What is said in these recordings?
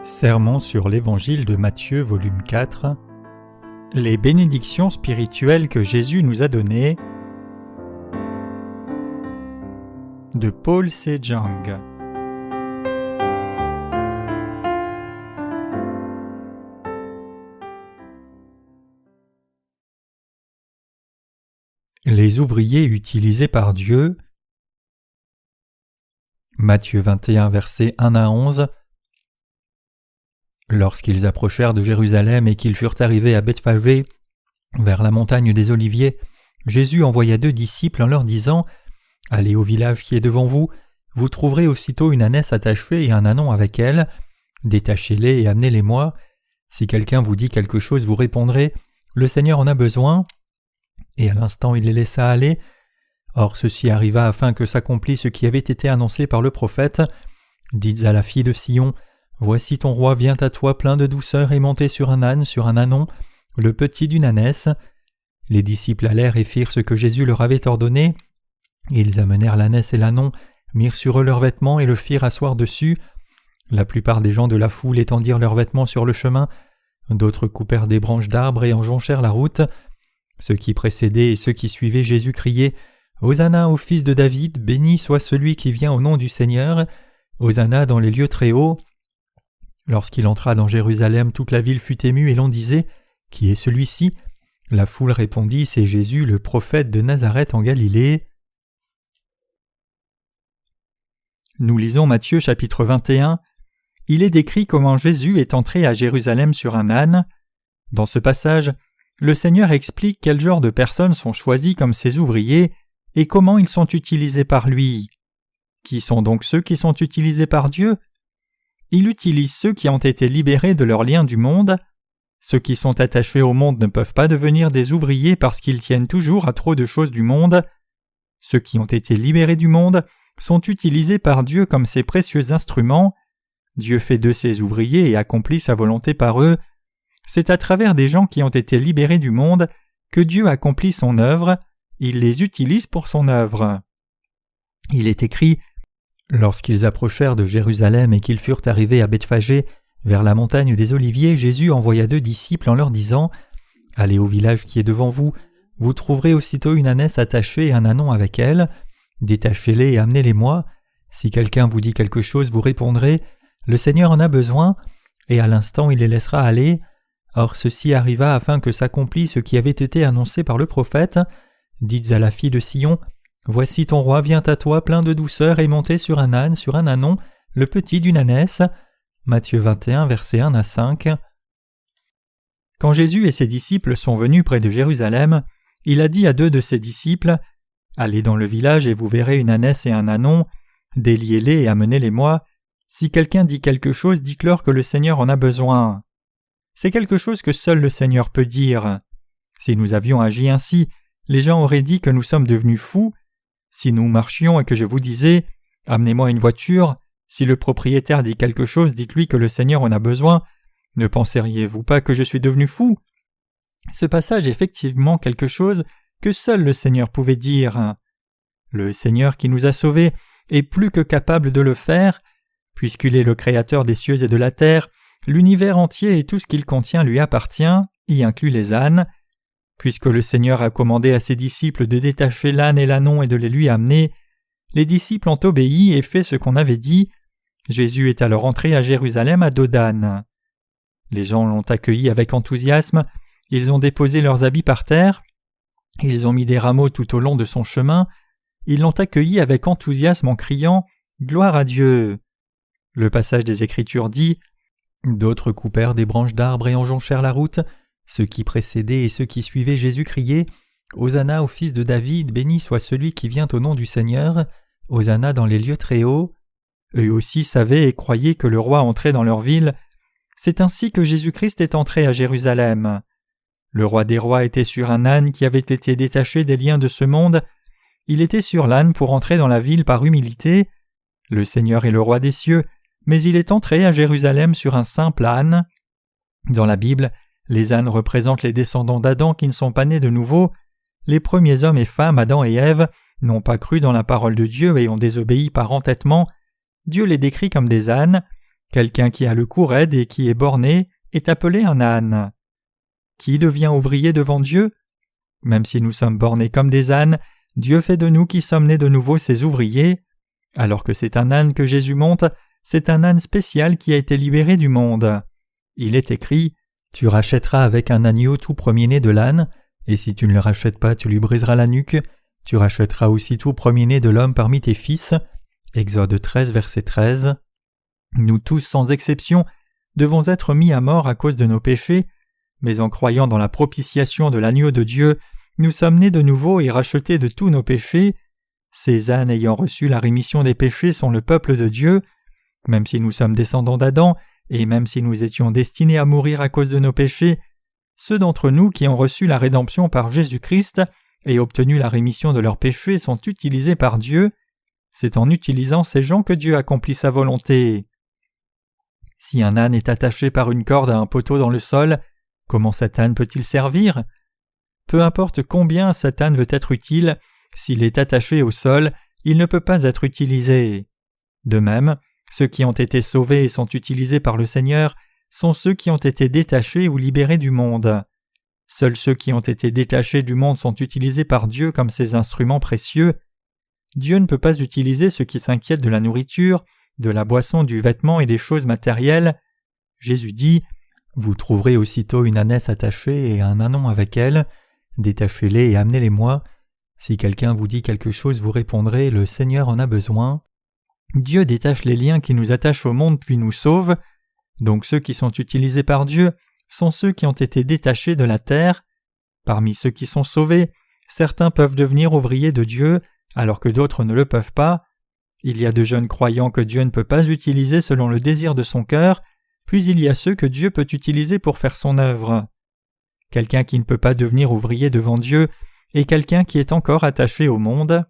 Sermon sur l'Évangile de Matthieu, volume 4. Les bénédictions spirituelles que Jésus nous a données. De Paul Sejong. Les ouvriers utilisés par Dieu. Matthieu 21, versets 1 à 11. Lorsqu'ils approchèrent de Jérusalem et qu'ils furent arrivés à Bethphagée, vers la montagne des Oliviers, Jésus envoya 2 disciples en leur disant : « Allez au village qui est devant vous, vous trouverez aussitôt une ânesse attachée et un ânon avec elle. Détachez-les et amenez-les-moi. Si quelqu'un vous dit quelque chose, vous répondrez : Le Seigneur en a besoin. » Et à l'instant il les laissa aller. Or ceci arriva afin que s'accomplisse ce qui avait été annoncé par le prophète. Dites à la fille de Sion : Voici ton roi vient à toi plein de douceur et monté sur un âne, sur un ânon, le petit d'une ânesse. Les disciples allèrent et firent ce que Jésus leur avait ordonné. Ils amenèrent l'ânesse et l'ânon, mirent sur eux leurs vêtements et le firent asseoir dessus. La plupart des gens de la foule étendirent leurs vêtements sur le chemin. D'autres coupèrent des branches d'arbres et en jonchèrent la route. Ceux qui précédaient et ceux qui suivaient Jésus criaient : Hosanna au fils de David, béni soit celui qui vient au nom du Seigneur. Hosanna dans les lieux très hauts. Lorsqu'il entra dans Jérusalem, toute la ville fut émue et l'on disait : Qui est celui-ci ? La foule répondit : C'est Jésus, le prophète de Nazareth en Galilée. Nous lisons Matthieu chapitre 21. Il est décrit comment Jésus est entré à Jérusalem sur un âne. Dans ce passage, le Seigneur explique quel genre de personnes sont choisies comme ses ouvriers et comment ils sont utilisés par lui. Qui sont donc ceux qui sont utilisés par Dieu ? Il utilise ceux qui ont été libérés de leurs liens du monde. Ceux qui sont attachés au monde ne peuvent pas devenir des ouvriers parce qu'ils tiennent toujours à trop de choses du monde. Ceux qui ont été libérés du monde sont utilisés par Dieu comme ses précieux instruments. Dieu fait d'eux ses ouvriers et accomplit sa volonté par eux. C'est à travers des gens qui ont été libérés du monde que Dieu accomplit son œuvre. Il les utilise pour son œuvre. Il est écrit : Lorsqu'ils approchèrent de Jérusalem et qu'ils furent arrivés à Bethphagée, vers la montagne des Oliviers, Jésus envoya 2 disciples en leur disant : « Allez au village qui est devant vous, vous trouverez aussitôt une ânesse attachée et un ânon avec elle. Détachez-les et amenez-les-moi. Si quelqu'un vous dit quelque chose, vous répondrez : Le Seigneur en a besoin. Et à l'instant il les laissera aller. Or ceci arriva afin que s'accomplisse ce qui avait été annoncé par le prophète. Dites à la fille de Sion : Voici ton roi vient à toi plein de douceur et monté sur un âne, sur un ânon, le petit d'une ânesse. Matthieu 21, versets 1 à 5. Quand Jésus et ses disciples sont venus près de Jérusalem, il a dit à 2 de ses disciples : Allez dans le village et vous verrez une ânesse et un ânon, déliez-les et amenez-les-moi. Si quelqu'un dit quelque chose, dites-leur que le Seigneur en a besoin. C'est quelque chose que seul le Seigneur peut dire. Si nous avions agi ainsi, les gens auraient dit que nous sommes devenus fous. Si nous marchions et que je vous disais : Amenez-moi une voiture, si le propriétaire dit quelque chose, dites-lui que le Seigneur en a besoin. Ne penseriez-vous pas que je suis devenu fou ? Ce passage est effectivement quelque chose que seul le Seigneur pouvait dire. Le Seigneur qui nous a sauvés est plus que capable de le faire. Puisqu'il est le Créateur des cieux et de la terre, l'univers entier et tout ce qu'il contient lui appartient, y inclut les ânes. Puisque le Seigneur a commandé à ses disciples de détacher l'âne et l'ânon et de les lui amener, les disciples ont obéi et fait ce qu'on avait dit. Jésus est alors entré à Jérusalem à dos d'âne. Les gens l'ont accueilli avec enthousiasme, ils ont déposé leurs habits par terre, ils ont mis des rameaux tout au long de son chemin, ils l'ont accueilli avec enthousiasme en criant « Gloire à Dieu !» Le passage des Écritures dit : D'autres coupèrent des branches d'arbres et en jonchèrent la route. Ceux qui précédaient et ceux qui suivaient Jésus criaient : Hosanna au fils de David, béni soit celui qui vient au nom du Seigneur. Hosanna dans les lieux très hauts. Eux aussi savaient et croyaient que le roi entrait dans leur ville. C'est ainsi que Jésus-Christ est entré à Jérusalem. Le roi des rois était sur un âne qui avait été détaché des liens de ce monde. Il était sur l'âne pour entrer dans la ville par humilité. Le Seigneur est le roi des cieux, mais il est entré à Jérusalem sur un simple âne. Dans la Bible, les ânes représentent les descendants d'Adam qui ne sont pas nés de nouveau. Les premiers hommes et femmes, Adam et Ève, n'ont pas cru dans la parole de Dieu et ont désobéi par entêtement. Dieu les décrit comme des ânes. Quelqu'un qui a le cou raide et qui est borné est appelé un âne. Qui devient ouvrier devant Dieu? Même si nous sommes bornés comme des ânes, Dieu fait de nous qui sommes nés de nouveau ses ouvriers. Alors que c'est un âne que Jésus monte, c'est un âne spécial qui a été libéré du monde. Il est écrit « Tu rachèteras avec un agneau tout premier-né de l'âne, et si tu ne le rachètes pas, tu lui briseras la nuque. Tu rachèteras aussi tout premier-né de l'homme parmi tes fils. » Exode 13, verset 13. Nous tous, sans exception, devons être mis à mort à cause de nos péchés, mais en croyant dans la propitiation de l'agneau de Dieu, nous sommes nés de nouveau et rachetés de tous nos péchés. Ces ânes ayant reçu la rémission des péchés sont le peuple de Dieu. Même si nous sommes descendants d'Adam, et même si nous étions destinés à mourir à cause de nos péchés, ceux d'entre nous qui ont reçu la rédemption par Jésus-Christ et obtenu la rémission de leurs péchés sont utilisés par Dieu. C'est en utilisant ces gens que Dieu accomplit sa volonté. Si un âne est attaché par une corde à un poteau dans le sol, comment cet âne peut-il servir? Peu importe combien cet âne veut être utile, s'il est attaché au sol, il ne peut pas être utilisé. De même, ceux qui ont été sauvés et sont utilisés par le Seigneur sont ceux qui ont été détachés ou libérés du monde. Seuls ceux qui ont été détachés du monde sont utilisés par Dieu comme ses instruments précieux. Dieu ne peut pas utiliser ceux qui s'inquiètent de la nourriture, de la boisson, du vêtement et des choses matérielles. Jésus dit « Vous trouverez aussitôt une ânesse attachée et un ânon avec elle. Détachez-les et amenez-les-moi. Si quelqu'un vous dit quelque chose, vous répondrez « Le Seigneur en a besoin ». Dieu détache les liens qui nous attachent au monde puis nous sauve. Donc ceux qui sont utilisés par Dieu sont ceux qui ont été détachés de la terre. Parmi ceux qui sont sauvés, certains peuvent devenir ouvriers de Dieu, alors que d'autres ne le peuvent pas. Il y a de jeunes croyants que Dieu ne peut pas utiliser selon le désir de son cœur, puis il y a ceux que Dieu peut utiliser pour faire son œuvre. Quelqu'un qui ne peut pas devenir ouvrier devant Dieu est quelqu'un qui est encore attaché au monde.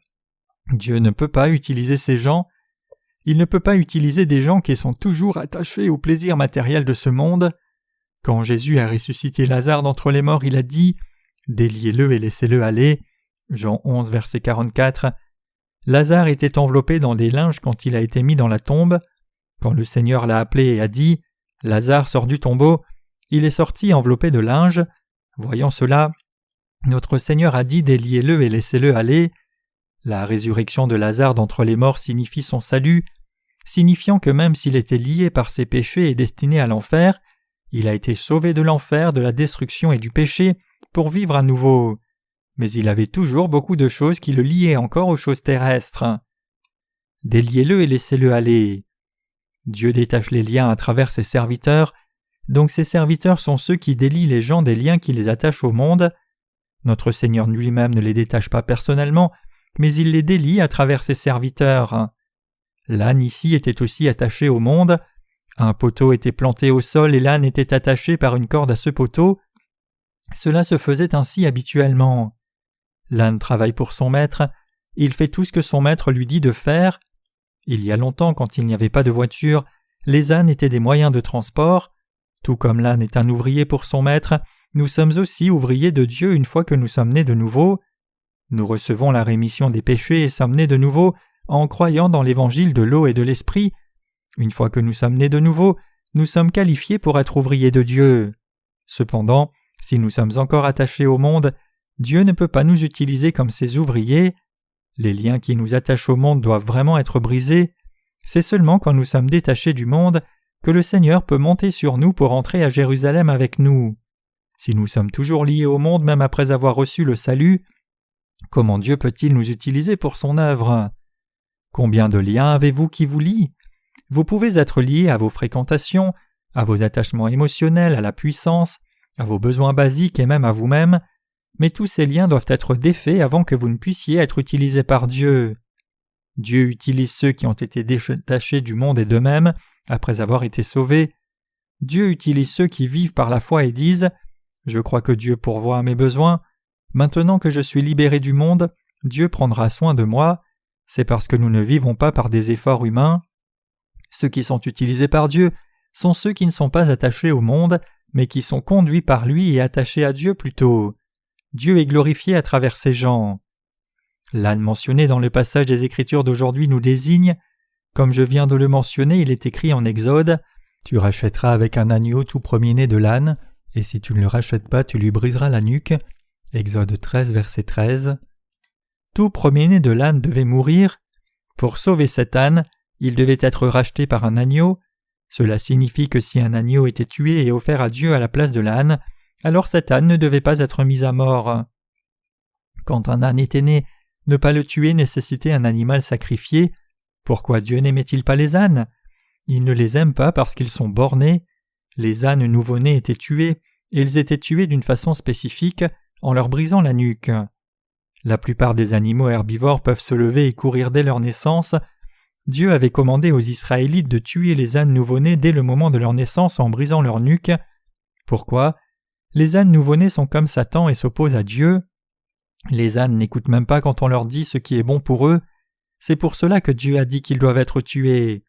Dieu ne peut pas utiliser ces gens. Il ne peut pas utiliser des gens qui sont toujours attachés au plaisir matériel de ce monde. Quand Jésus a ressuscité Lazare d'entre les morts, il a dit « Déliez-le et laissez-le aller » Jean 11, verset 44. Lazare était enveloppé dans des linges quand il a été mis dans la tombe. Quand le Seigneur l'a appelé et a dit « Lazare, sors du tombeau », il est sorti enveloppé de linges. Voyant cela, notre Seigneur a dit « Déliez-le et laissez-le aller ». La résurrection de Lazare d'entre les morts signifie son salut, signifiant que même s'il était lié par ses péchés et destiné à l'enfer, il a été sauvé de l'enfer, de la destruction et du péché pour vivre à nouveau. Mais il avait toujours beaucoup de choses qui le liaient encore aux choses terrestres. Déliez-le et laissez-le aller. Dieu détache les liens à travers ses serviteurs, donc ses serviteurs sont ceux qui délient les gens des liens qui les attachent au monde. Notre Seigneur lui-même ne les détache pas personnellement, mais il les délie à travers ses serviteurs. L'âne ici était aussi attaché au monde. Un poteau était planté au sol et l'âne était attaché par une corde à ce poteau. Cela se faisait ainsi habituellement. L'âne travaille pour son maître, il fait tout ce que son maître lui dit de faire. Il y a longtemps, quand il n'y avait pas de voiture, les ânes étaient des moyens de transport. Tout comme l'âne est un ouvrier pour son maître, nous sommes aussi ouvriers de Dieu une fois que nous sommes nés de nouveau. Nous recevons la rémission des péchés et sommes nés de nouveau en croyant dans l'évangile de l'eau et de l'esprit. Une fois que nous sommes nés de nouveau, nous sommes qualifiés pour être ouvriers de Dieu. Cependant, si nous sommes encore attachés au monde, Dieu ne peut pas nous utiliser comme ses ouvriers. Les liens qui nous attachent au monde doivent vraiment être brisés. C'est seulement quand nous sommes détachés du monde que le Seigneur peut monter sur nous pour entrer à Jérusalem avec nous. Si nous sommes toujours liés au monde même après avoir reçu le salut, comment Dieu peut-il nous utiliser pour son œuvre? Combien de liens avez-vous qui vous lient? Vous pouvez être liés à vos fréquentations, à vos attachements émotionnels, à la puissance, à vos besoins basiques et même à vous-même, mais tous ces liens doivent être défaits avant que vous ne puissiez être utilisés par Dieu. Dieu utilise ceux qui ont été détachés du monde et d'eux-mêmes après avoir été sauvés. Dieu utilise ceux qui vivent par la foi et disent « Je crois que Dieu pourvoit à mes besoins. Maintenant que je suis libéré du monde, Dieu prendra soin de moi. C'est parce que nous ne vivons pas par des efforts humains. » Ceux qui sont utilisés par Dieu sont ceux qui ne sont pas attachés au monde, mais qui sont conduits par lui et attachés à Dieu plutôt. Dieu est glorifié à travers ces gens. L'âne mentionné dans le passage des Écritures d'aujourd'hui nous désigne. Comme je viens de le mentionner, il est écrit en Exode « Tu rachèteras avec un agneau tout premier-né de l'âne, et si tu ne le rachètes pas, tu lui briseras la nuque. » Exode 13, verset 13. Tout premier-né de l'âne devait mourir. Pour sauver cet âne, il devait être racheté par un agneau. Cela signifie que si un agneau était tué et offert à Dieu à la place de l'âne, alors cet âne ne devait pas être mis à mort. Quand un âne était né, ne pas le tuer nécessitait un animal sacrifié. Pourquoi Dieu n'aimait-il pas les ânes ? Il ne les aime pas parce qu'ils sont bornés. Les ânes nouveau-nés étaient tués, et ils étaient tués d'une façon spécifique, en leur brisant la nuque. La plupart des animaux herbivores peuvent se lever et courir dès leur naissance. Dieu avait commandé aux Israélites de tuer les ânes nouveau-nés dès le moment de leur naissance en brisant leur nuque. Pourquoi ? Les ânes nouveau-nés sont comme Satan et s'opposent à Dieu. Les ânes n'écoutent même pas quand on leur dit ce qui est bon pour eux. C'est pour cela que Dieu a dit qu'ils doivent être tués.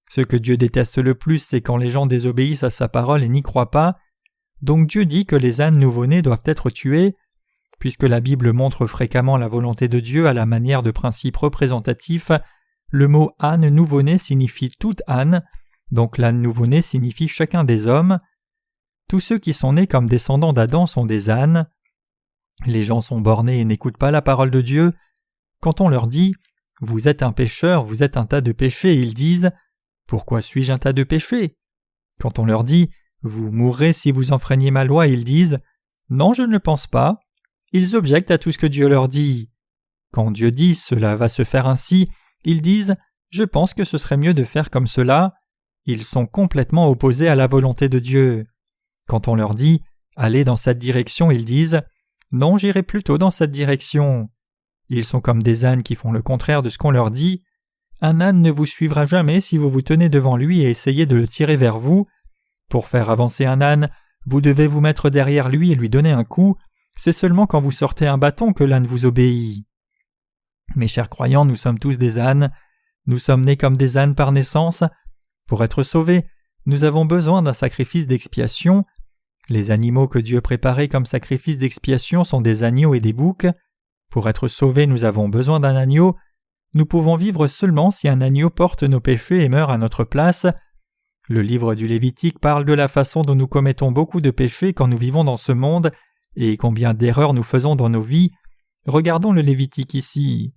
Ce que Dieu déteste le plus, c'est quand les gens désobéissent à sa parole et n'y croient pas. Donc Dieu dit que les ânes nouveau-nés doivent être tués. Puisque la Bible montre fréquemment la volonté de Dieu à la manière de principes représentatifs, le mot « âne nouveau-né » signifie « tout âne », donc l'âne nouveau-né signifie chacun des hommes. Tous ceux qui sont nés comme descendants d'Adam sont des ânes. Les gens sont bornés et n'écoutent pas la parole de Dieu. Quand on leur dit « Vous êtes un pécheur, vous êtes un tas de péchés », ils disent « Pourquoi suis-je un tas de péchés ?» Quand on leur dit « Vous mourrez si vous enfreignez ma loi », ils disent « Non, je ne le pense pas ». Ils objectent à tout ce que Dieu leur dit. Quand Dieu dit « Cela va se faire ainsi », ils disent « Je pense que ce serait mieux de faire comme cela ». Ils sont complètement opposés à la volonté de Dieu. Quand on leur dit « Allez dans cette direction », ils disent « Non, j'irai plutôt dans cette direction ». Ils sont comme des ânes qui font le contraire de ce qu'on leur dit. Un âne ne vous suivra jamais si vous vous tenez devant lui et essayez de le tirer vers vous. Pour faire avancer un âne, vous devez vous mettre derrière lui et lui donner un coup. C'est seulement quand vous sortez un bâton que l'âne vous obéit. Mes chers croyants, nous sommes tous des ânes. Nous sommes nés comme des ânes par naissance. Pour être sauvés, nous avons besoin d'un sacrifice d'expiation. Les animaux que Dieu préparait comme sacrifice d'expiation sont des agneaux et des boucs. Pour être sauvés, nous avons besoin d'un agneau. Nous pouvons vivre seulement si un agneau porte nos péchés et meurt à notre place. Le livre du Lévitique parle de la façon dont nous commettons beaucoup de péchés quand nous vivons dans ce monde et combien d'erreurs nous faisons dans nos vies. Regardons le Lévitique ici.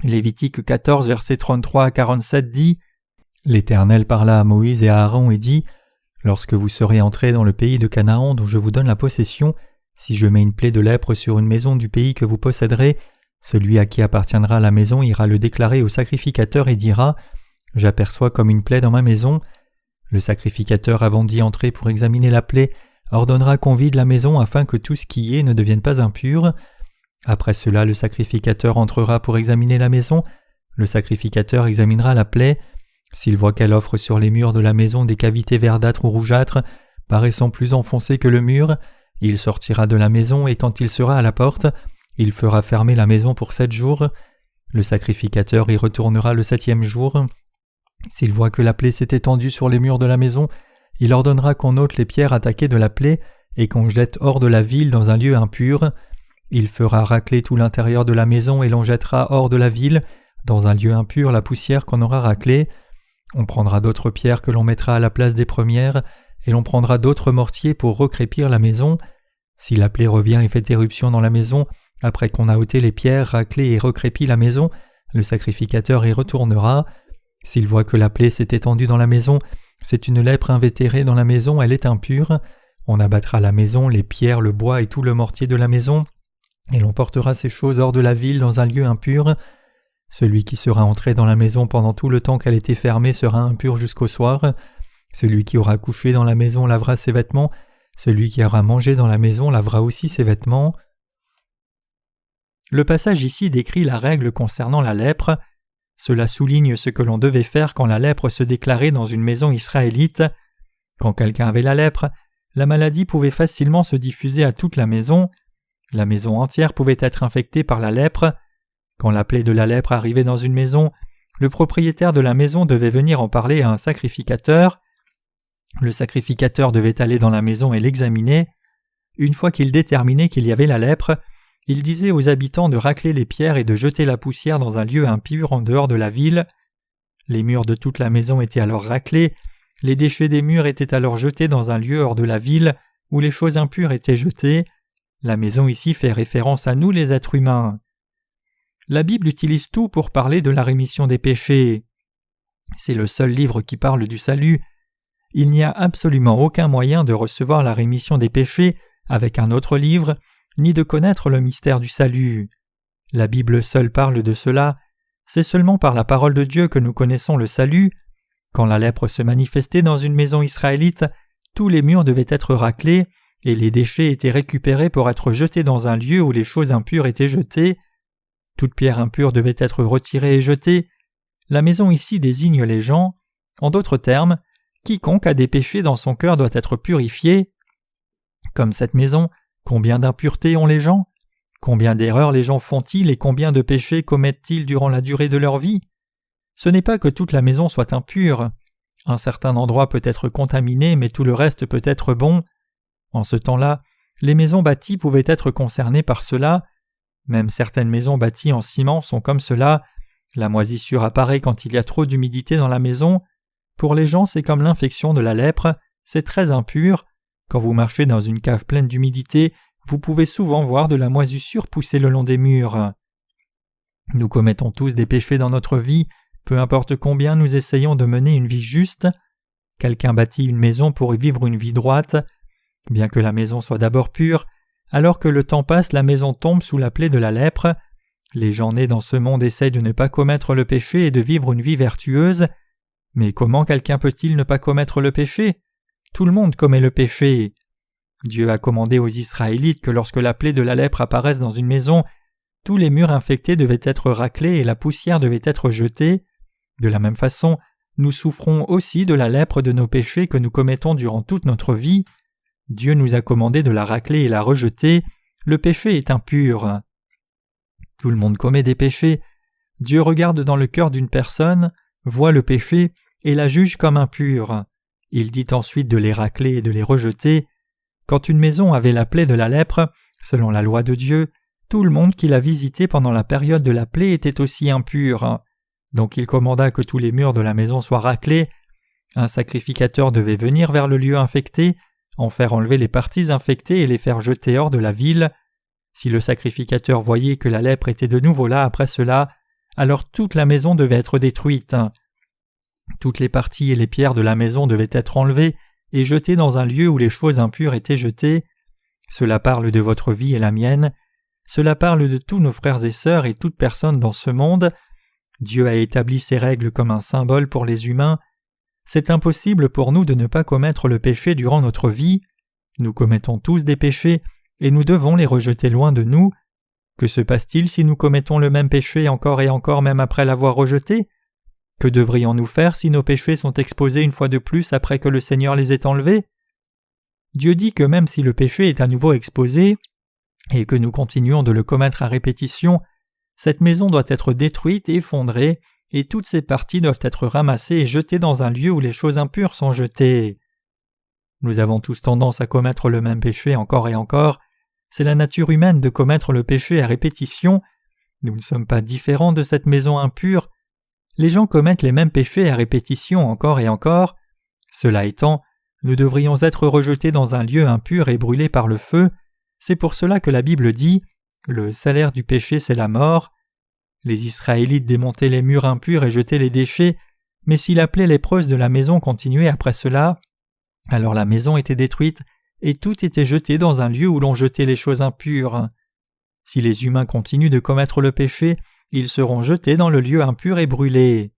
Lévitique 14, versets 33 à 47 dit « L'Éternel parla à Moïse et à Aaron et dit « Lorsque vous serez entrés dans le pays de Canaan dont je vous donne la possession, si je mets une plaie de lèpre sur une maison du pays que vous posséderez, celui à qui appartiendra la maison ira le déclarer au sacrificateur et dira « J'aperçois comme une plaie dans ma maison ». Le sacrificateur, avant d'y entrer pour examiner la plaie, ordonnera qu'on vide la maison afin que tout ce qui y est ne devienne pas impur. Après cela, le sacrificateur entrera pour examiner la maison. Le sacrificateur examinera la plaie. S'il voit qu'elle offre sur les murs de la maison des cavités verdâtres ou rougeâtres, paraissant plus enfoncées que le mur, il sortira de la maison et quand il sera à la porte, il fera fermer la maison pour 7 jours. Le sacrificateur y retournera le 7e jour. S'il voit que la plaie s'est étendue sur les murs de la maison, il ordonnera qu'on ôte les pierres attaquées de la plaie et qu'on jette hors de la ville dans un lieu impur. Il fera racler tout l'intérieur de la maison et l'on jettera hors de la ville, dans un lieu impur, la poussière qu'on aura raclée. On prendra d'autres pierres que l'on mettra à la place des premières, et l'on prendra d'autres mortiers pour recrépir la maison. Si la plaie revient et fait éruption dans la maison, après qu'on a ôté les pierres, raclé et recrépi la maison, le sacrificateur y retournera. S'il voit que la plaie s'est étendue dans la maison, c'est une lèpre invétérée dans la maison, elle est impure. On abattra la maison, les pierres, le bois et tout le mortier de la maison, et l'on portera ces choses hors de la ville dans un lieu impur. Celui qui sera entré dans la maison pendant tout le temps qu'elle était fermée sera impur jusqu'au soir. Celui qui aura couché dans la maison lavera ses vêtements. Celui qui aura mangé dans la maison lavera aussi ses vêtements. Le passage ici décrit la règle concernant la lèpre. Cela souligne ce que l'on devait faire quand la lèpre se déclarait dans une maison israélite. Quand quelqu'un avait la lèpre, la maladie pouvait facilement se diffuser à toute la maison. La maison entière pouvait être infectée par la lèpre. Quand la plaie de la lèpre arrivait dans une maison, le propriétaire de la maison devait venir en parler à un sacrificateur. Le sacrificateur devait aller dans la maison et l'examiner. Une fois qu'il déterminait qu'il y avait la lèpre, il disait aux habitants de racler les pierres et de jeter la poussière dans un lieu impur en dehors de la ville. Les murs de toute la maison étaient alors raclés, les déchets des murs étaient alors jetés dans un lieu hors de la ville où les choses impures étaient jetées. La maison ici fait référence à nous les êtres humains. La Bible utilise tout pour parler de la rémission des péchés. C'est le seul livre qui parle du salut. Il n'y a absolument aucun moyen de recevoir la rémission des péchés avec un autre livre, ni de connaître le mystère du salut. La Bible seule parle de cela. C'est seulement par la parole de Dieu que nous connaissons le salut. Quand la lèpre se manifestait dans une maison israélite, tous les murs devaient être raclés et les déchets étaient récupérés pour être jetés dans un lieu où les choses impures étaient jetées. Toute pierre impure devait être retirée et jetée. La maison ici désigne les gens. En d'autres termes, quiconque a des péchés dans son cœur doit être purifié. Comme cette maison, combien d'impuretés ont les gens? Combien d'erreurs les gens font-ils et combien de péchés commettent-ils durant la durée de leur vie? Ce n'est pas que toute la maison soit impure. Un certain endroit peut être contaminé, mais tout le reste peut être bon. En ce temps-là, les maisons bâties pouvaient être concernées par cela. Même certaines maisons bâties en ciment sont comme cela. La moisissure apparaît quand il y a trop d'humidité dans la maison. Pour les gens, c'est comme l'infection de la lèpre, c'est très impur. Quand vous marchez dans une cave pleine d'humidité, vous pouvez souvent voir de la moisissure pousser le long des murs. Nous commettons tous des péchés dans notre vie, peu importe combien nous essayons de mener une vie juste. Quelqu'un bâtit une maison pour y vivre une vie droite. Bien que la maison soit d'abord pure, alors que le temps passe, la maison tombe sous la plaie de la lèpre. Les gens nés dans ce monde essaient de ne pas commettre le péché et de vivre une vie vertueuse. Mais comment quelqu'un peut-il ne pas commettre le péché? Tout le monde commet le péché. Dieu a commandé aux Israélites que lorsque la plaie de la lèpre apparaisse dans une maison, tous les murs infectés devaient être raclés et la poussière devait être jetée. De la même façon, nous souffrons aussi de la lèpre de nos péchés que nous commettons durant toute notre vie. Dieu nous a commandé de la racler et la rejeter. Le péché est impur. Tout le monde commet des péchés. Dieu regarde dans le cœur d'une personne, voit le péché et la juge comme impure. Il dit ensuite de les racler et de les rejeter. Quand une maison avait la plaie de la lèpre, selon la loi de Dieu, tout le monde qui la visitait pendant la période de la plaie était aussi impur. Donc il commanda que tous les murs de la maison soient raclés. Un sacrificateur devait venir vers le lieu infecté, en faire enlever les parties infectées et les faire jeter hors de la ville. Si le sacrificateur voyait que la lèpre était de nouveau là après cela, alors toute la maison devait être détruite. Toutes les parties et les pierres de la maison devaient être enlevées et jetées dans un lieu où les choses impures étaient jetées. Cela parle de votre vie et la mienne. Cela parle de tous nos frères et sœurs et toute personne dans ce monde. Dieu a établi ces règles comme un symbole pour les humains. C'est impossible pour nous de ne pas commettre le péché durant notre vie. Nous commettons tous des péchés et nous devons les rejeter loin de nous. Que se passe-t-il si nous commettons le même péché encore et encore même après l'avoir rejeté? Que devrions-nous faire si nos péchés sont exposés une fois de plus après que le Seigneur les ait enlevés? Dieu dit que même si le péché est à nouveau exposé et que nous continuons de le commettre à répétition, cette maison doit être détruite et effondrée, et toutes ses parties doivent être ramassées et jetées dans un lieu où les choses impures sont jetées. Nous avons tous tendance à commettre le même péché encore et encore. C'est la nature humaine de commettre le péché à répétition. Nous ne sommes pas différents de cette maison impure. Les gens commettent les mêmes péchés à répétition encore et encore. Cela étant, nous devrions être rejetés dans un lieu impur et brûlés par le feu. C'est pour cela que la Bible dit « Le salaire du péché, c'est la mort ». Les Israélites démontaient les murs impurs et jetaient les déchets, mais si la plaie lépreuse de la maison continuait après cela, alors la maison était détruite et tout était jeté dans un lieu où l'on jetait les choses impures. Si les humains continuent de commettre le péché, ils seront jetés dans le lieu impur et brûlés.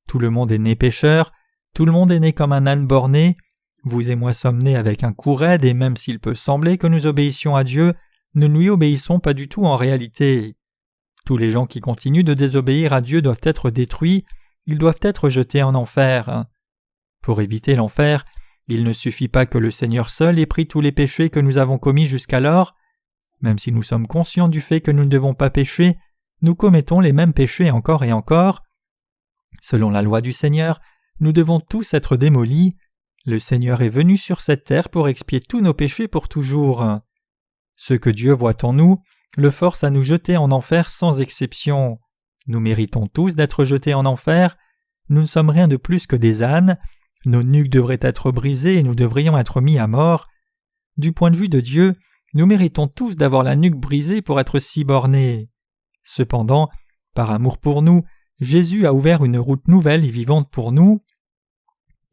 Tout le monde est né pécheur, tout le monde est né comme un âne borné. Vous et moi sommes nés avec un cou raide et même s'il peut sembler que nous obéissions à Dieu, nous ne lui obéissons pas du tout en réalité. Tous les gens qui continuent de désobéir à Dieu doivent être détruits, ils doivent être jetés en enfer. Pour éviter l'enfer, il ne suffit pas que le Seigneur seul ait pris tous les péchés que nous avons commis jusqu'alors. Même si nous sommes conscients du fait que nous ne devons pas pécher, nous commettons les mêmes péchés encore et encore. Selon la loi du Seigneur, nous devons tous être démolis. Le Seigneur est venu sur cette terre pour expier tous nos péchés pour toujours. Ce que Dieu voit en nous, le force à nous jeter en enfer sans exception. Nous méritons tous d'être jetés en enfer. Nous ne sommes rien de plus que des ânes. Nos nuques devraient être brisées et nous devrions être mis à mort. Du point de vue de Dieu, nous méritons tous d'avoir la nuque brisée pour être si bornés. Cependant, par amour pour nous, Jésus a ouvert une route nouvelle et vivante pour nous.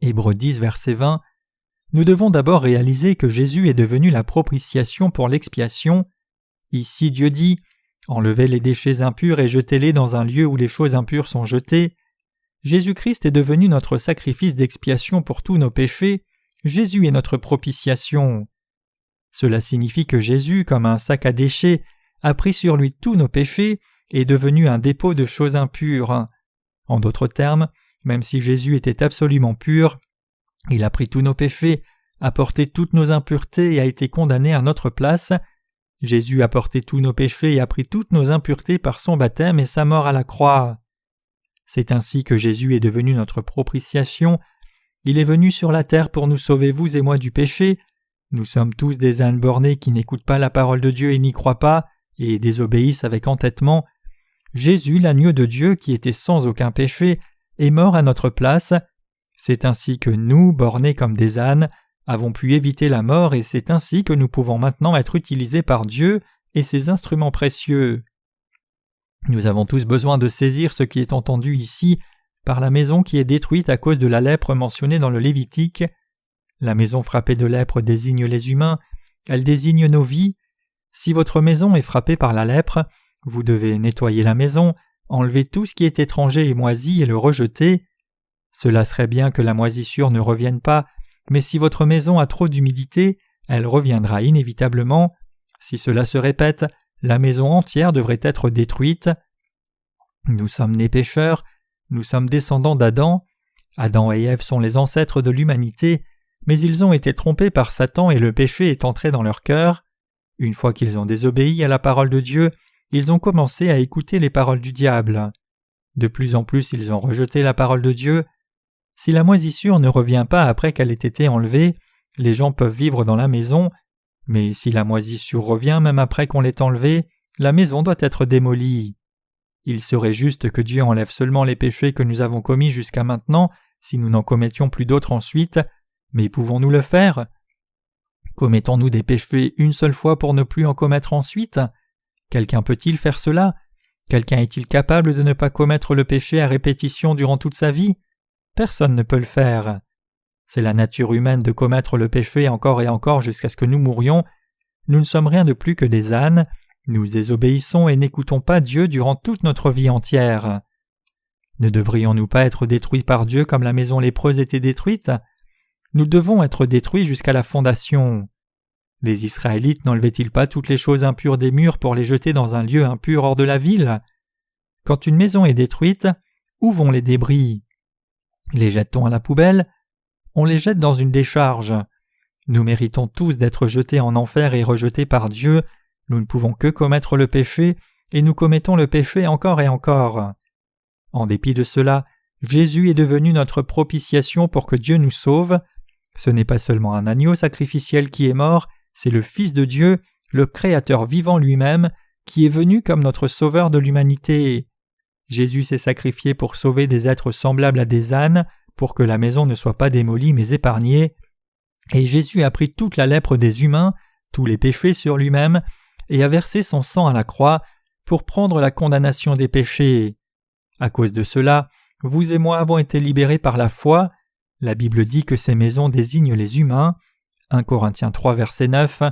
Hébreux 10, verset 20. Nous devons d'abord réaliser que Jésus est devenu la propitiation pour l'expiation. Ici Dieu dit « Enlevez les déchets impurs et jetez-les dans un lieu où les choses impures sont jetées ». Jésus-Christ est devenu notre sacrifice d'expiation pour tous nos péchés. Jésus est notre propitiation. Cela signifie que Jésus, comme un sac à déchets, a pris sur lui tous nos péchés et est devenu un dépôt de choses impures. En d'autres termes, même si Jésus était absolument pur, il a pris tous nos péchés, a porté toutes nos impuretés et a été condamné à notre place. Jésus a porté tous nos péchés et a pris toutes nos impuretés par son baptême et sa mort à la croix. C'est ainsi que Jésus est devenu notre propitiation. Il est venu sur la terre pour nous sauver, vous et moi, du péché. Nous sommes tous des ânes bornés qui n'écoutent pas la parole de Dieu et n'y croient pas, et désobéissent avec entêtement. Jésus, l'agneau de Dieu qui était sans aucun péché, est mort à notre place. C'est ainsi que nous, bornés comme des ânes, avons pu éviter la mort et c'est ainsi que nous pouvons maintenant être utilisés par Dieu et ses instruments précieux. Nous avons tous besoin de saisir ce qui est entendu ici par la maison qui est détruite à cause de la lèpre mentionnée dans le Lévitique. La maison frappée de lèpre désigne les humains, elle désigne nos vies. Si votre maison est frappée par la lèpre, vous devez nettoyer la maison, enlever tout ce qui est étranger et moisi et le rejeter. Cela serait bien que la moisissure ne revienne pas, mais si votre maison a trop d'humidité, elle reviendra inévitablement. Si cela se répète, la maison entière devrait être détruite. Nous sommes nés pécheurs, nous sommes descendants d'Adam. Adam et Ève sont les ancêtres de l'humanité, mais ils ont été trompés par Satan et le péché est entré dans leur cœur. Une fois qu'ils ont désobéi à la parole de Dieu, ils ont commencé à écouter les paroles du diable. De plus en plus, ils ont rejeté la parole de Dieu. Si la moisissure ne revient pas après qu'elle ait été enlevée, les gens peuvent vivre dans la maison, mais si la moisissure revient même après qu'on l'ait enlevée, la maison doit être démolie. Il serait juste que Dieu enlève seulement les péchés que nous avons commis jusqu'à maintenant, si nous n'en commettions plus d'autres ensuite, mais pouvons-nous le faire? Commettons-nous des péchés une seule fois pour ne plus en commettre ensuite? Quelqu'un peut-il faire cela? Quelqu'un est-il capable de ne pas commettre le péché à répétition durant toute sa vie? Personne ne peut le faire. C'est la nature humaine de commettre le péché encore et encore jusqu'à ce que nous mourions. Nous ne sommes rien de plus que des ânes, nous désobéissons et n'écoutons pas Dieu durant toute notre vie entière. Ne devrions-nous pas être détruits par Dieu comme la maison lépreuse était détruite? Nous devons être détruits jusqu'à la fondation. Les Israélites n'enlevaient-ils pas toutes les choses impures des murs pour les jeter dans un lieu impur hors de la ville? Quand une maison est détruite, où vont les débris? Les jette-t-on à la poubelle? On les jette dans une décharge. Nous méritons tous d'être jetés en enfer et rejetés par Dieu. Nous ne pouvons que commettre le péché, et nous commettons le péché encore et encore. En dépit de cela, Jésus est devenu notre propitiation pour que Dieu nous sauve. Ce n'est pas seulement un agneau sacrificiel qui est mort, c'est le Fils de Dieu, le Créateur vivant lui-même, qui est venu comme notre Sauveur de l'humanité. Jésus s'est sacrifié pour sauver des êtres semblables à des ânes, pour que la maison ne soit pas démolie mais épargnée. Et Jésus a pris toute la lèpre des humains, tous les péchés sur lui-même, et a versé son sang à la croix pour prendre la condamnation des péchés. À cause de cela, vous et moi avons été libérés par la foi. La Bible dit que ces maisons désignent les humains. 1 Corinthiens 3, verset 9.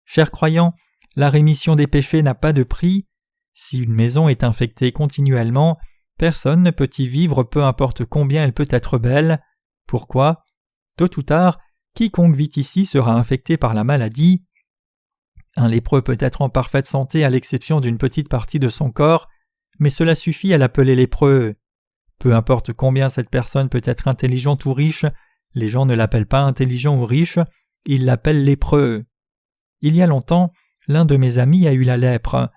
Chers croyants, la rémission des péchés n'a pas de prix. Si une maison est infectée continuellement, personne ne peut y vivre peu importe combien elle peut être belle. Pourquoi? Tôt ou tard, quiconque vit ici sera infecté par la maladie. Un lépreux peut être en parfaite santé à l'exception d'une petite partie de son corps, mais cela suffit à l'appeler lépreux. Peu importe combien cette personne peut être intelligente ou riche, les gens ne l'appellent pas intelligent ou riche, ils l'appellent lépreux. Il y a longtemps, l'un de mes amis a eu la lèpre.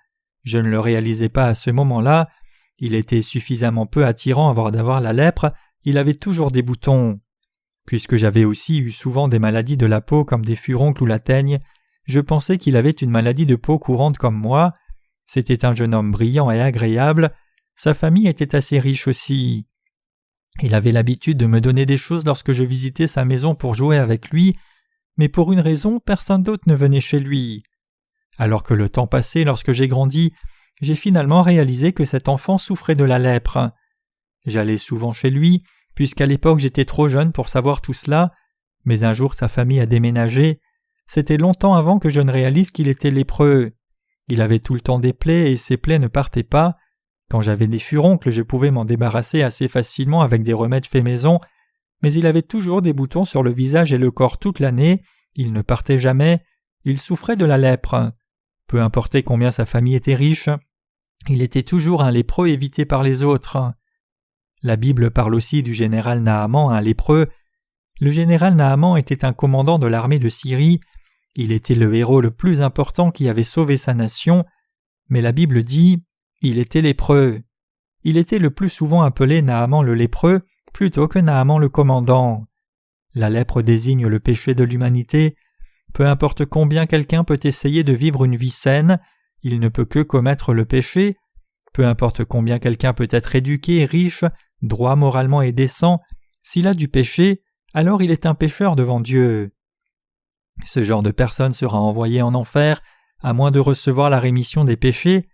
Je ne le réalisais pas à ce moment-là. Il était suffisamment peu attirant avant d'avoir la lèpre, il avait toujours des boutons. Puisque j'avais aussi eu souvent des maladies de la peau comme des furoncles ou la teigne, je pensais qu'il avait une maladie de peau courante comme moi. C'était un jeune homme brillant et agréable. Sa famille était assez riche aussi. Il avait l'habitude de me donner des choses lorsque je visitais sa maison pour jouer avec lui, mais pour une raison, personne d'autre ne venait chez lui. Alors que le temps passait, lorsque j'ai grandi, j'ai finalement réalisé que cet enfant souffrait de la lèpre. J'allais souvent chez lui, puisqu'à l'époque j'étais trop jeune pour savoir tout cela, mais un jour sa famille a déménagé. C'était longtemps avant que je ne réalise qu'il était lépreux. Il avait tout le temps des plaies et ses plaies ne partaient pas. Quand j'avais des furoncles, je pouvais m'en débarrasser assez facilement avec des remèdes faits maison, mais il avait toujours des boutons sur le visage et le corps toute l'année, il ne partait jamais, il souffrait de la lèpre. Peu importait combien sa famille était riche, il était toujours un lépreux évité par les autres. La Bible parle aussi du général Naaman, un lépreux. Le général Naaman était un commandant de l'armée de Syrie. Il était le héros le plus important qui avait sauvé sa nation, mais la Bible dit « il était lépreux ». Il était le plus souvent appelé Naaman le lépreux plutôt que Naaman le commandant. La lèpre désigne le péché de l'humanité. Peu importe combien quelqu'un peut essayer de vivre une vie saine, il ne peut que commettre le péché. Peu importe combien quelqu'un peut être éduqué, riche, droit moralement et décent, s'il a du péché, alors il est un pécheur devant Dieu. Ce genre de personne sera envoyé en enfer, à moins de recevoir la rémission des péchés.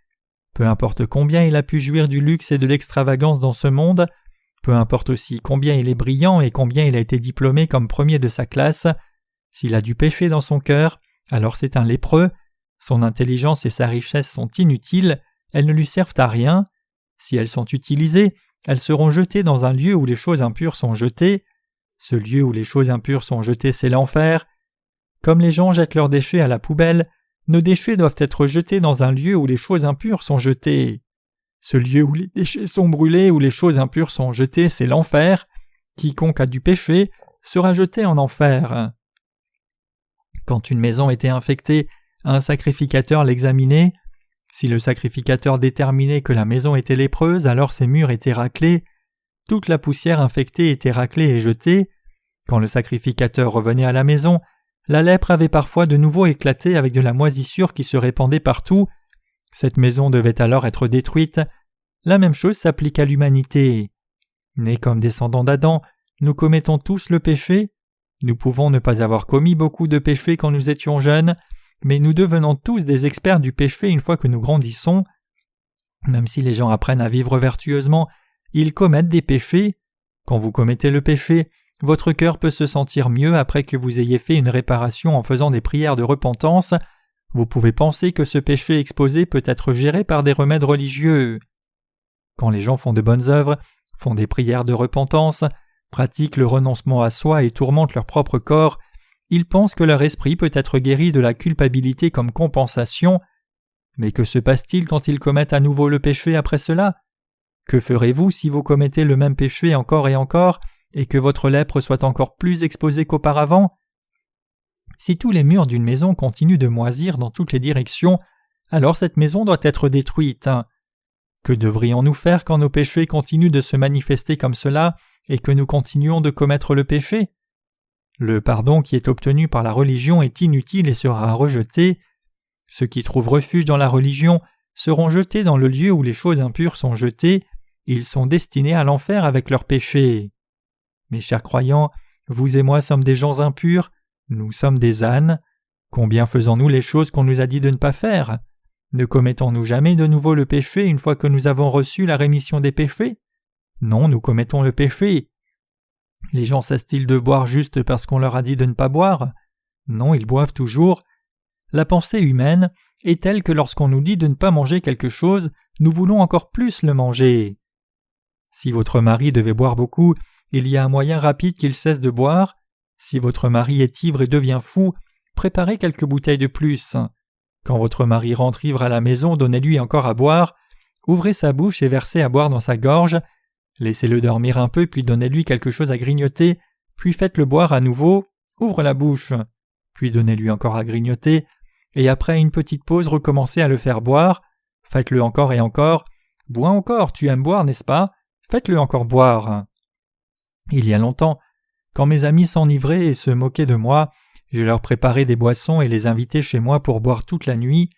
Peu importe combien il a pu jouir du luxe et de l'extravagance dans ce monde, peu importe aussi combien il est brillant et combien il a été diplômé comme premier de sa classe, s'il a du péché dans son cœur, alors c'est un lépreux. Son intelligence et sa richesse sont inutiles, elles ne lui servent à rien. Si elles sont utilisées, elles seront jetées dans un lieu où les choses impures sont jetées. Ce lieu où les choses impures sont jetées, c'est l'enfer. Comme les gens jettent leurs déchets à la poubelle, nos déchets doivent être jetés dans un lieu où les choses impures sont jetées. Ce lieu où les déchets sont brûlés, où les choses impures sont jetées, c'est l'enfer. Quiconque a du péché sera jeté en enfer. Quand une maison était infectée, un sacrificateur l'examinait. Si le sacrificateur déterminait que la maison était lépreuse, alors ses murs étaient raclés. Toute la poussière infectée était raclée et jetée. Quand le sacrificateur revenait à la maison, la lèpre avait parfois de nouveau éclaté avec de la moisissure qui se répandait partout. Cette maison devait alors être détruite. La même chose s'applique à l'humanité. Nés comme descendants d'Adam, nous commettons tous le péché. Nous pouvons ne pas avoir commis beaucoup de péchés quand nous étions jeunes, mais nous devenons tous des experts du péché une fois que nous grandissons. Même si les gens apprennent à vivre vertueusement, ils commettent des péchés. Quand vous commettez le péché, votre cœur peut se sentir mieux après que vous ayez fait une réparation en faisant des prières de repentance. Vous pouvez penser que ce péché exposé peut être géré par des remèdes religieux. Quand les gens font de bonnes œuvres, font des prières de repentance, pratiquent le renoncement à soi et tourmentent leur propre corps, ils pensent que leur esprit peut être guéri de la culpabilité comme compensation. Mais que se passe-t-il quand ils commettent à nouveau le péché après cela? Que ferez-vous si vous commettez le même péché encore et que votre lèpre soit encore plus exposée qu'auparavant? Si tous les murs d'une maison continuent de moisir dans toutes les directions, alors cette maison doit être détruite. Que devrions-nous faire quand nos péchés continuent de se manifester comme cela et que nous continuons de commettre le péché? Le pardon qui est obtenu par la religion est inutile et sera rejeté. Ceux qui trouvent refuge dans la religion seront jetés dans le lieu où les choses impures sont jetées. Ils sont destinés à l'enfer avec leurs péchés. Mes chers croyants, vous et moi sommes des gens impurs, nous sommes des ânes. Combien faisons-nous les choses qu'on nous a dit de ne pas faire? Ne commettons-nous jamais de nouveau le péché une fois que nous avons reçu la rémission des péchés? Non, nous commettons le péché. Les gens cessent-ils de boire juste parce qu'on leur a dit de ne pas boire? Non, ils boivent toujours. La pensée humaine est telle que lorsqu'on nous dit de ne pas manger quelque chose, nous voulons encore plus le manger. Si votre mari devait boire beaucoup, il y a un moyen rapide qu'il cesse de boire. Si votre mari est ivre et devient fou, préparez quelques bouteilles de plus. Quand votre mari rentre ivre à la maison, donnez-lui encore à boire. Ouvrez sa bouche et versez à boire dans sa gorge. Laissez-le dormir un peu, puis donnez-lui quelque chose à grignoter, puis faites-le boire à nouveau. Ouvre la bouche. Puis donnez-lui encore à grignoter, et après une petite pause, recommencez à le faire boire. Faites-le encore et encore. Bois encore, tu aimes boire, n'est-ce pas? Faites-le encore boire. Il y a longtemps, quand mes amis s'enivraient et se moquaient de moi, Je leur préparai des boissons et les invitai chez moi pour boire toute la nuit.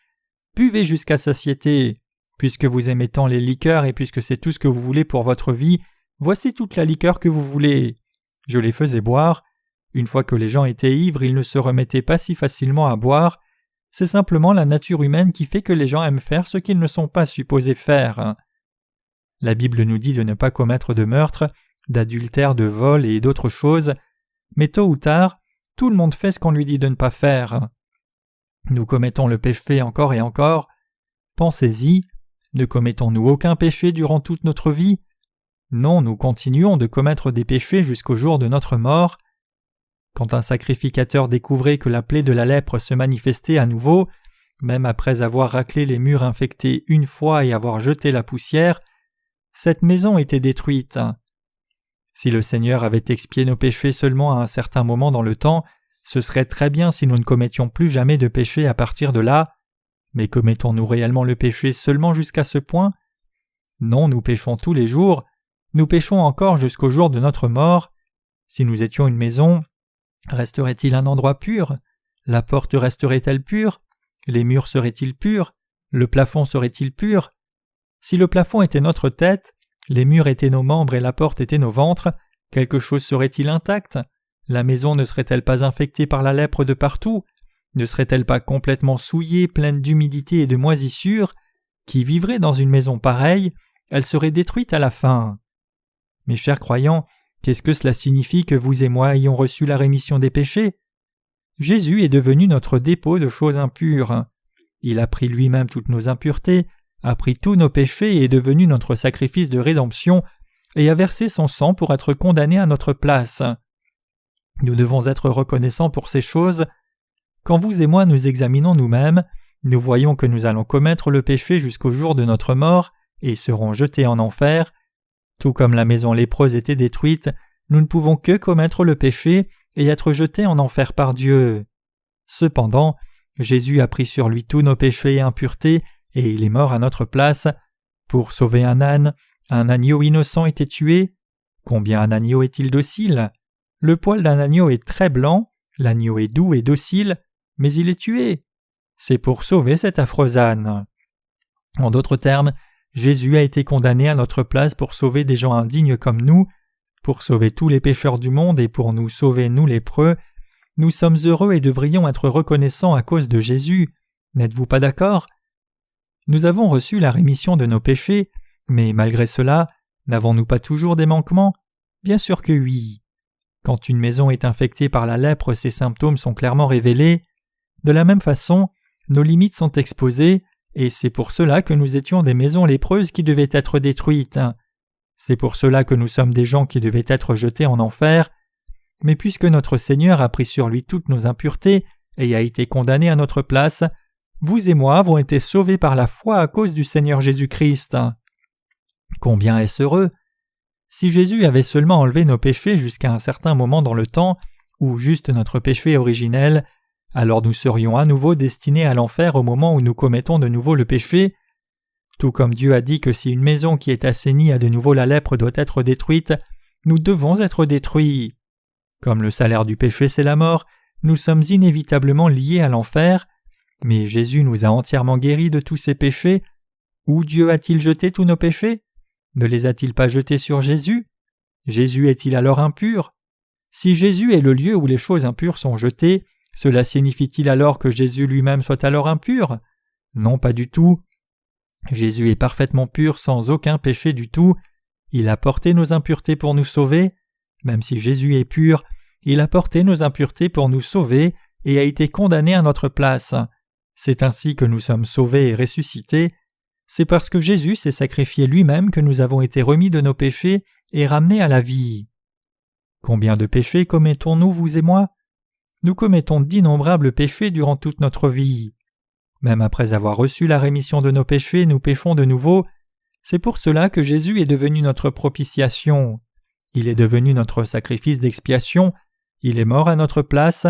Buvez jusqu'à satiété. Puisque vous aimez tant les liqueurs et puisque c'est tout ce que vous voulez pour votre vie, voici toute la liqueur que vous voulez. Je les faisais boire. Une fois que les gens étaient ivres, ils ne se remettaient pas si facilement à boire. C'est simplement la nature humaine qui fait que les gens aiment faire ce qu'ils ne sont pas supposés faire. La Bible nous dit de ne pas commettre de meurtre, d'adultère, de vol et d'autres choses, mais tôt ou tard, tout le monde fait ce qu'on lui dit de ne pas faire. Nous commettons le péché encore et encore. Pensez-y, ne commettons-nous aucun péché durant toute notre vie? Non, nous continuons de commettre des péchés jusqu'au jour de notre mort. Quand un sacrificateur découvrait que la plaie de la lèpre se manifestait à nouveau, même après avoir raclé les murs infectés une fois et avoir jeté la poussière, cette maison était détruite. Si le Seigneur avait expié nos péchés seulement à un certain moment dans le temps, ce serait très bien si nous ne commettions plus jamais de péché à partir de là. Mais commettons-nous réellement le péché seulement jusqu'à ce point? Non, nous péchons tous les jours. Nous péchons encore jusqu'au jour de notre mort. Si nous étions une maison, resterait-il un endroit pur? La porte resterait-elle pure? Les murs seraient-ils purs? Le plafond serait-il pur? Si le plafond était notre tête, les murs étaient nos membres et la porte était nos ventres, quelque chose serait-il intact? La maison ne serait-elle pas infectée par la lèpre de partout? Ne serait-elle pas complètement souillée, pleine d'humidité et de moisissure? Qui vivrait dans une maison pareille? Elle serait détruite à la fin. Mes chers croyants, qu'est-ce que cela signifie que vous et moi ayons reçu la rémission des péchés? Jésus est devenu notre dépôt de choses impures. Il a pris lui-même toutes nos impuretés, a pris tous nos péchés et est devenu notre sacrifice de rédemption et a versé son sang pour être condamné à notre place. Nous devons être reconnaissants pour ces choses. Quand vous et moi nous examinons nous-mêmes, nous voyons que nous allons commettre le péché jusqu'au jour de notre mort et serons jetés en enfer. Tout comme la maison lépreuse était détruite, nous ne pouvons que commettre le péché et être jetés en enfer par Dieu. Cependant, Jésus a pris sur lui tous nos péchés et impuretés, et il est mort à notre place. Pour sauver un âne, un agneau innocent était tué. Combien un agneau est-il docile? Le poil d'un agneau est très blanc, l'agneau est doux et docile, mais il est tué. C'est pour sauver cet affreux âne. En d'autres termes, Jésus a été condamné à notre place pour sauver des gens indignes comme nous, pour sauver tous les pécheurs du monde et pour nous sauver nous lépreux. Nous sommes heureux et devrions être reconnaissants à cause de Jésus. N'êtes-vous pas d'accord? Nous avons reçu la rémission de nos péchés, mais malgré cela, n'avons-nous pas toujours des manquements? Bien sûr que oui. Quand une maison est infectée par la lèpre, ses symptômes sont clairement révélés. De la même façon, nos limites sont exposées, et c'est pour cela que nous étions des maisons lépreuses qui devaient être détruites. C'est pour cela que nous sommes des gens qui devaient être jetés en enfer. Mais puisque notre Seigneur a pris sur lui toutes nos impuretés et a été condamné à notre place, vous et moi avons été sauvés par la foi à cause du Seigneur Jésus-Christ. Combien est-ce heureux! Si Jésus avait seulement enlevé nos péchés jusqu'à un certain moment dans le temps, ou juste notre péché originel, alors nous serions à nouveau destinés à l'enfer au moment où nous commettons de nouveau le péché. Tout comme Dieu a dit que si une maison qui est assainie a de nouveau la lèpre doit être détruite, nous devons être détruits. Comme le salaire du péché c'est la mort, nous sommes inévitablement liés à l'enfer, mais Jésus nous a entièrement guéris de tous ces péchés. Où Dieu a-t-il jeté tous nos péchés? Ne les a-t-il pas jetés sur Jésus? Jésus est-il alors impur? Si Jésus est le lieu où les choses impures sont jetées, cela signifie-t-il alors que Jésus lui-même soit alors impur? Non, pas du tout. Jésus est parfaitement pur sans aucun péché du tout. Il a porté nos impuretés pour nous sauver. Même si Jésus est pur, il a porté nos impuretés pour nous sauver et a été condamné à notre place. C'est ainsi que nous sommes sauvés et ressuscités. C'est parce que Jésus s'est sacrifié lui-même que nous avons été remis de nos péchés et ramenés à la vie. Combien de péchés commettons-nous, vous et moi? Nous commettons d'innombrables péchés durant toute notre vie. Même après avoir reçu la rémission de nos péchés, nous péchons de nouveau. C'est pour cela que Jésus est devenu notre propitiation. Il est devenu notre sacrifice d'expiation. Il est mort à notre place.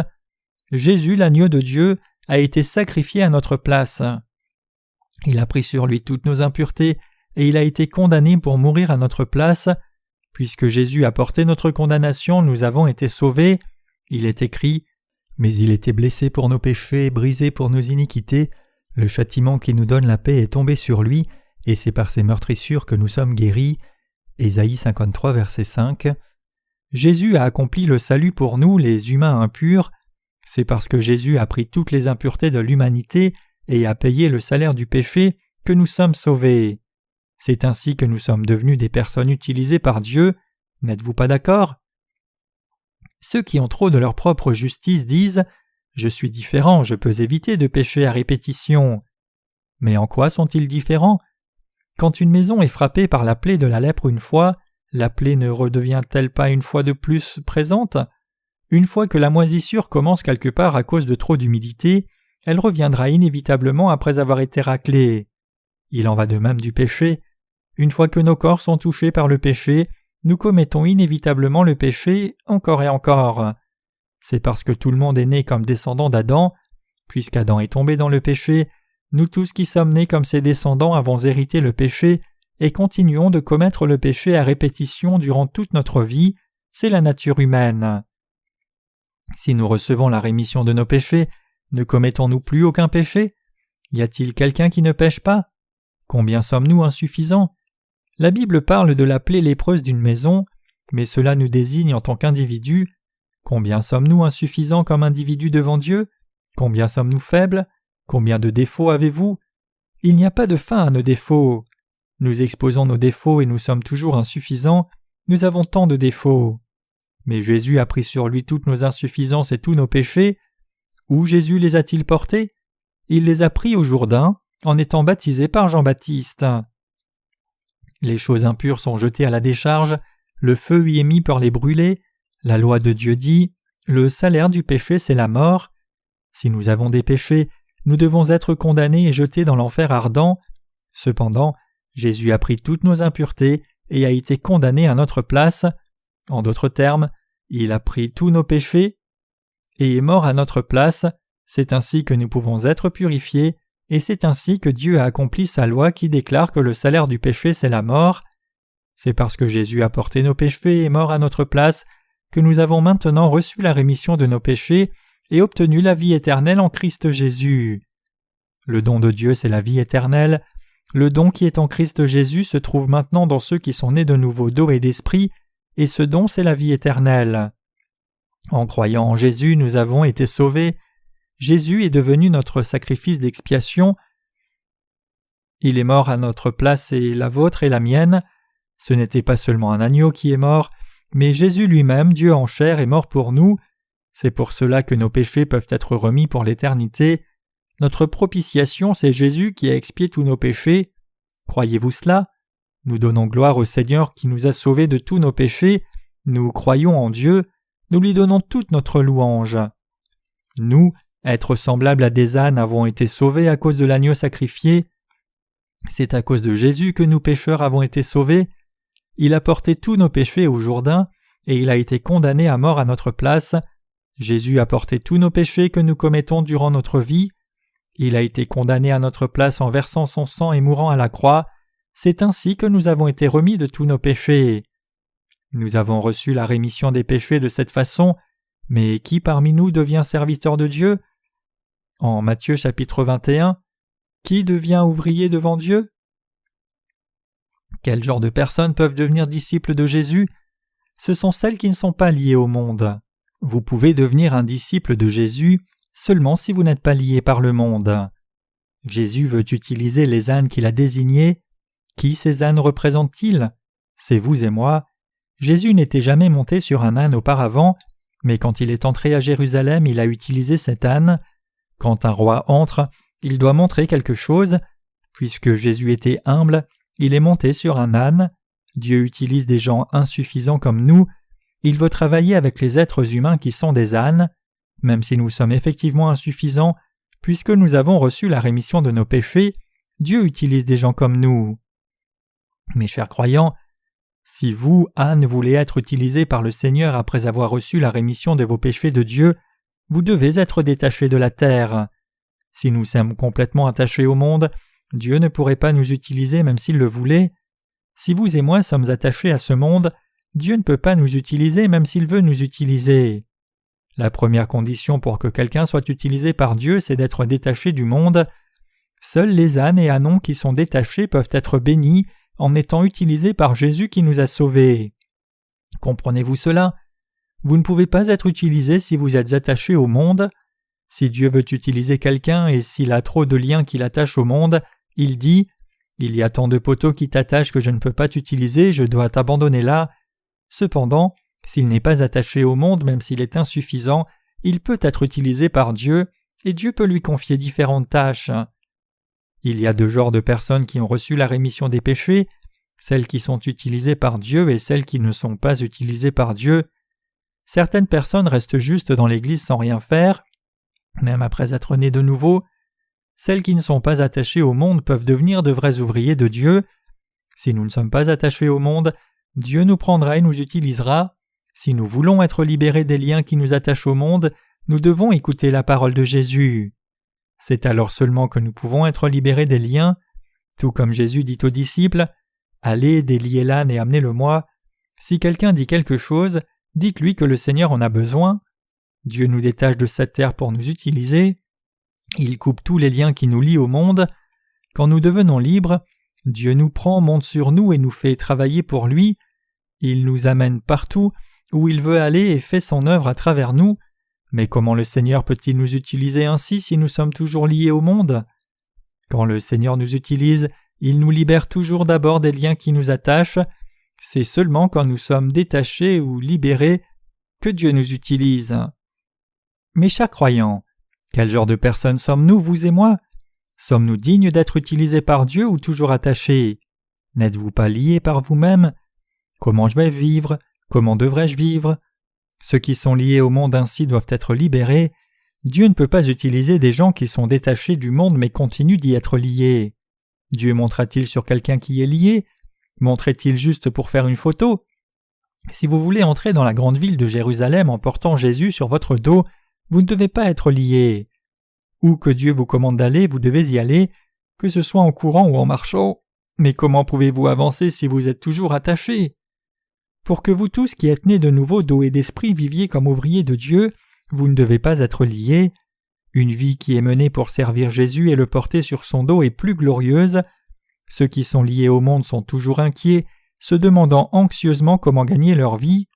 Jésus, l'agneau de Dieu, a été sacrifié à notre place. Il a pris sur lui toutes nos impuretés et il a été condamné pour mourir à notre place. Puisque Jésus a porté notre condamnation, nous avons été sauvés. Il est écrit « Mais il était blessé pour nos péchés, brisé pour nos iniquités, le châtiment qui nous donne la paix est tombé sur lui, et c'est par ses meurtrissures que nous sommes guéris. Ésaïe 53, verset 5. Jésus a accompli le salut pour nous, les humains impurs. C'est parce que Jésus a pris toutes les impuretés de l'humanité et a payé le salaire du péché que nous sommes sauvés. C'est ainsi que nous sommes devenus des personnes utilisées par Dieu. N'êtes-vous pas d'accord? Ceux qui ont trop de leur propre justice disent « Je suis différent, je peux éviter de pécher à répétition ». Mais en quoi sont-ils différents? Quand une maison est frappée par la plaie de la lèpre une fois, la plaie ne redevient-elle pas une fois de plus présente? Une fois que la moisissure commence quelque part à cause de trop d'humidité, elle reviendra inévitablement après avoir été raclée. Il en va de même du péché. Une fois que nos corps sont touchés par le péché, nous commettons inévitablement le péché encore et encore. C'est parce que tout le monde est né comme descendant d'Adam. Puisqu'Adam est tombé dans le péché, nous tous qui sommes nés comme ses descendants avons hérité le péché et continuons de commettre le péché à répétition durant toute notre vie. C'est la nature humaine. Si nous recevons la rémission de nos péchés, ne commettons-nous plus aucun péché? Y a-t-il quelqu'un qui ne pêche pas? Combien sommes-nous insuffisants? La Bible parle de la plaie lépreuse d'une maison, mais cela nous désigne en tant qu'individus. Combien sommes-nous insuffisants comme individus devant Dieu? Combien sommes-nous faibles? Combien de défauts avez-vous? Il n'y a pas de fin à nos défauts. Nous exposons nos défauts et nous sommes toujours insuffisants. Nous avons tant de défauts. Mais Jésus a pris sur lui toutes nos insuffisances et tous nos péchés. Où Jésus les a-t-il portés? Il les a pris au Jourdain, en étant baptisé par Jean-Baptiste. Les choses impures sont jetées à la décharge, le feu y est mis pour les brûler. La loi de Dieu dit « Le salaire du péché, c'est la mort ». Si nous avons des péchés, nous devons être condamnés et jetés dans l'enfer ardent. Cependant, Jésus a pris toutes nos impuretés et a été condamné à notre place. En d'autres termes, il a pris tous nos péchés et est mort à notre place. C'est ainsi que nous pouvons être purifiés, et c'est ainsi que Dieu a accompli sa loi qui déclare que le salaire du péché c'est la mort. C'est parce que Jésus a porté nos péchés et est mort à notre place que nous avons maintenant reçu la rémission de nos péchés et obtenu la vie éternelle en Christ Jésus. Le don de Dieu c'est la vie éternelle. Le don qui est en Christ Jésus se trouve maintenant dans ceux qui sont nés de nouveau d'eau et d'esprit, et ce don c'est la vie éternelle. En croyant en Jésus, nous avons été sauvés. Jésus est devenu notre sacrifice d'expiation. Il est mort à notre place et la vôtre et la mienne. Ce n'était pas seulement un agneau qui est mort, mais Jésus lui-même, Dieu en chair, est mort pour nous. C'est pour cela que nos péchés peuvent être remis pour l'éternité. Notre propitiation, c'est Jésus qui a expié tous nos péchés. Croyez-vous cela? Nous donnons gloire au Seigneur qui nous a sauvés de tous nos péchés. Nous croyons en Dieu. Nous lui donnons toute notre louange. Nous, êtres semblables à des ânes, avons été sauvés à cause de l'agneau sacrifié. C'est à cause de Jésus que nous pécheurs avons été sauvés. Il a porté tous nos péchés au Jourdain, et il a été condamné à mort à notre place. Jésus a porté tous nos péchés que nous commettons durant notre vie. Il a été condamné à notre place en versant son sang et mourant à la croix. C'est ainsi que nous avons été remis de tous nos péchés. Nous avons reçu la rémission des péchés de cette façon, mais qui parmi nous devient serviteur de Dieu? En Matthieu chapitre 21, qui devient ouvrier devant Dieu? Quel genre de personnes peuvent devenir disciples de Jésus? Ce sont celles qui ne sont pas liées au monde. Vous pouvez devenir un disciple de Jésus seulement si vous n'êtes pas lié par le monde. Jésus veut utiliser les ânes qu'il a désignés. Qui ces ânes représentent-ils? C'est vous et moi. Jésus n'était jamais monté sur un âne auparavant, mais quand il est entré à Jérusalem, il a utilisé cet âne. Quand un roi entre, il doit montrer quelque chose. Puisque Jésus était humble, il est monté sur un âne. Dieu utilise des gens insuffisants comme nous. Il veut travailler avec les êtres humains qui sont des ânes. Même si nous sommes effectivement insuffisants, puisque nous avons reçu la rémission de nos péchés, Dieu utilise des gens comme nous. Mes chers croyants, si vous, ânes, voulez être utilisés par le Seigneur après avoir reçu la rémission de vos péchés de Dieu, vous devez être détachés de la terre. Si nous sommes complètement attachés au monde, Dieu ne pourrait pas nous utiliser même s'il le voulait. Si vous et moi sommes attachés à ce monde, Dieu ne peut pas nous utiliser même s'il veut nous utiliser. La première condition pour que quelqu'un soit utilisé par Dieu, c'est d'être détaché du monde. Seuls les ânes et ânons qui sont détachés peuvent être bénis en étant utilisés par Jésus qui nous a sauvés. Comprenez-vous cela? Vous ne pouvez pas être utilisé si vous êtes attaché au monde. Si Dieu veut utiliser quelqu'un et s'il a trop de liens qui l'attachent au monde, il dit « Il y a tant de poteaux qui t'attachent que je ne peux pas t'utiliser, je dois t'abandonner là. » Cependant, s'il n'est pas attaché au monde, même s'il est insuffisant, il peut être utilisé par Dieu et Dieu peut lui confier différentes tâches. Il y a 2 genres de personnes qui ont reçu la rémission des péchés, celles qui sont utilisées par Dieu et celles qui ne sont pas utilisées par Dieu. Certaines personnes restent juste dans l'Église sans rien faire, même après être nées de nouveau. Celles qui ne sont pas attachées au monde peuvent devenir de vrais ouvriers de Dieu. Si nous ne sommes pas attachés au monde, Dieu nous prendra et nous utilisera. Si nous voulons être libérés des liens qui nous attachent au monde, nous devons écouter la parole de Jésus. C'est alors seulement que nous pouvons être libérés des liens. Tout comme Jésus dit aux disciples « Allez, déliez l'âne et amenez-le-moi ». Si quelqu'un dit quelque chose, dites-lui que le Seigneur en a besoin. Dieu nous détache de cette terre pour nous utiliser. Il coupe tous les liens qui nous lient au monde. Quand nous devenons libres, Dieu nous prend, monte sur nous et nous fait travailler pour lui. Il nous amène partout où il veut aller et fait son œuvre à travers nous. Mais comment le Seigneur peut-il nous utiliser ainsi si nous sommes toujours liés au monde? Quand le Seigneur nous utilise, il nous libère toujours d'abord des liens qui nous attachent. C'est seulement quand nous sommes détachés ou libérés que Dieu nous utilise. Mes chers croyants, quel genre de personnes sommes-nous, vous et moi? Sommes-nous dignes d'être utilisés par Dieu ou toujours attachés? N'êtes-vous pas liés par vous-même? Comment je vais vivre? Comment devrais-je vivre? Ceux qui sont liés au monde ainsi doivent être libérés. Dieu ne peut pas utiliser des gens qui sont détachés du monde mais continuent d'y être liés. Dieu montrera-t-il sur quelqu'un qui est lié? Montrait-il juste pour faire une photo? Si vous voulez entrer dans la grande ville de Jérusalem en portant Jésus sur votre dos, vous ne devez pas être lié. Où que Dieu vous commande d'aller, vous devez y aller, que ce soit en courant ou en marchant. Mais comment pouvez-vous avancer si vous êtes toujours attachés? Pour que vous tous qui êtes nés de nouveau d'eau et d'esprit viviez comme ouvriers de Dieu, vous ne devez pas être liés. Une vie qui est menée pour servir Jésus et le porter sur son dos est plus glorieuse. Ceux qui sont liés au monde sont toujours inquiets, se demandant anxieusement comment gagner leur vie.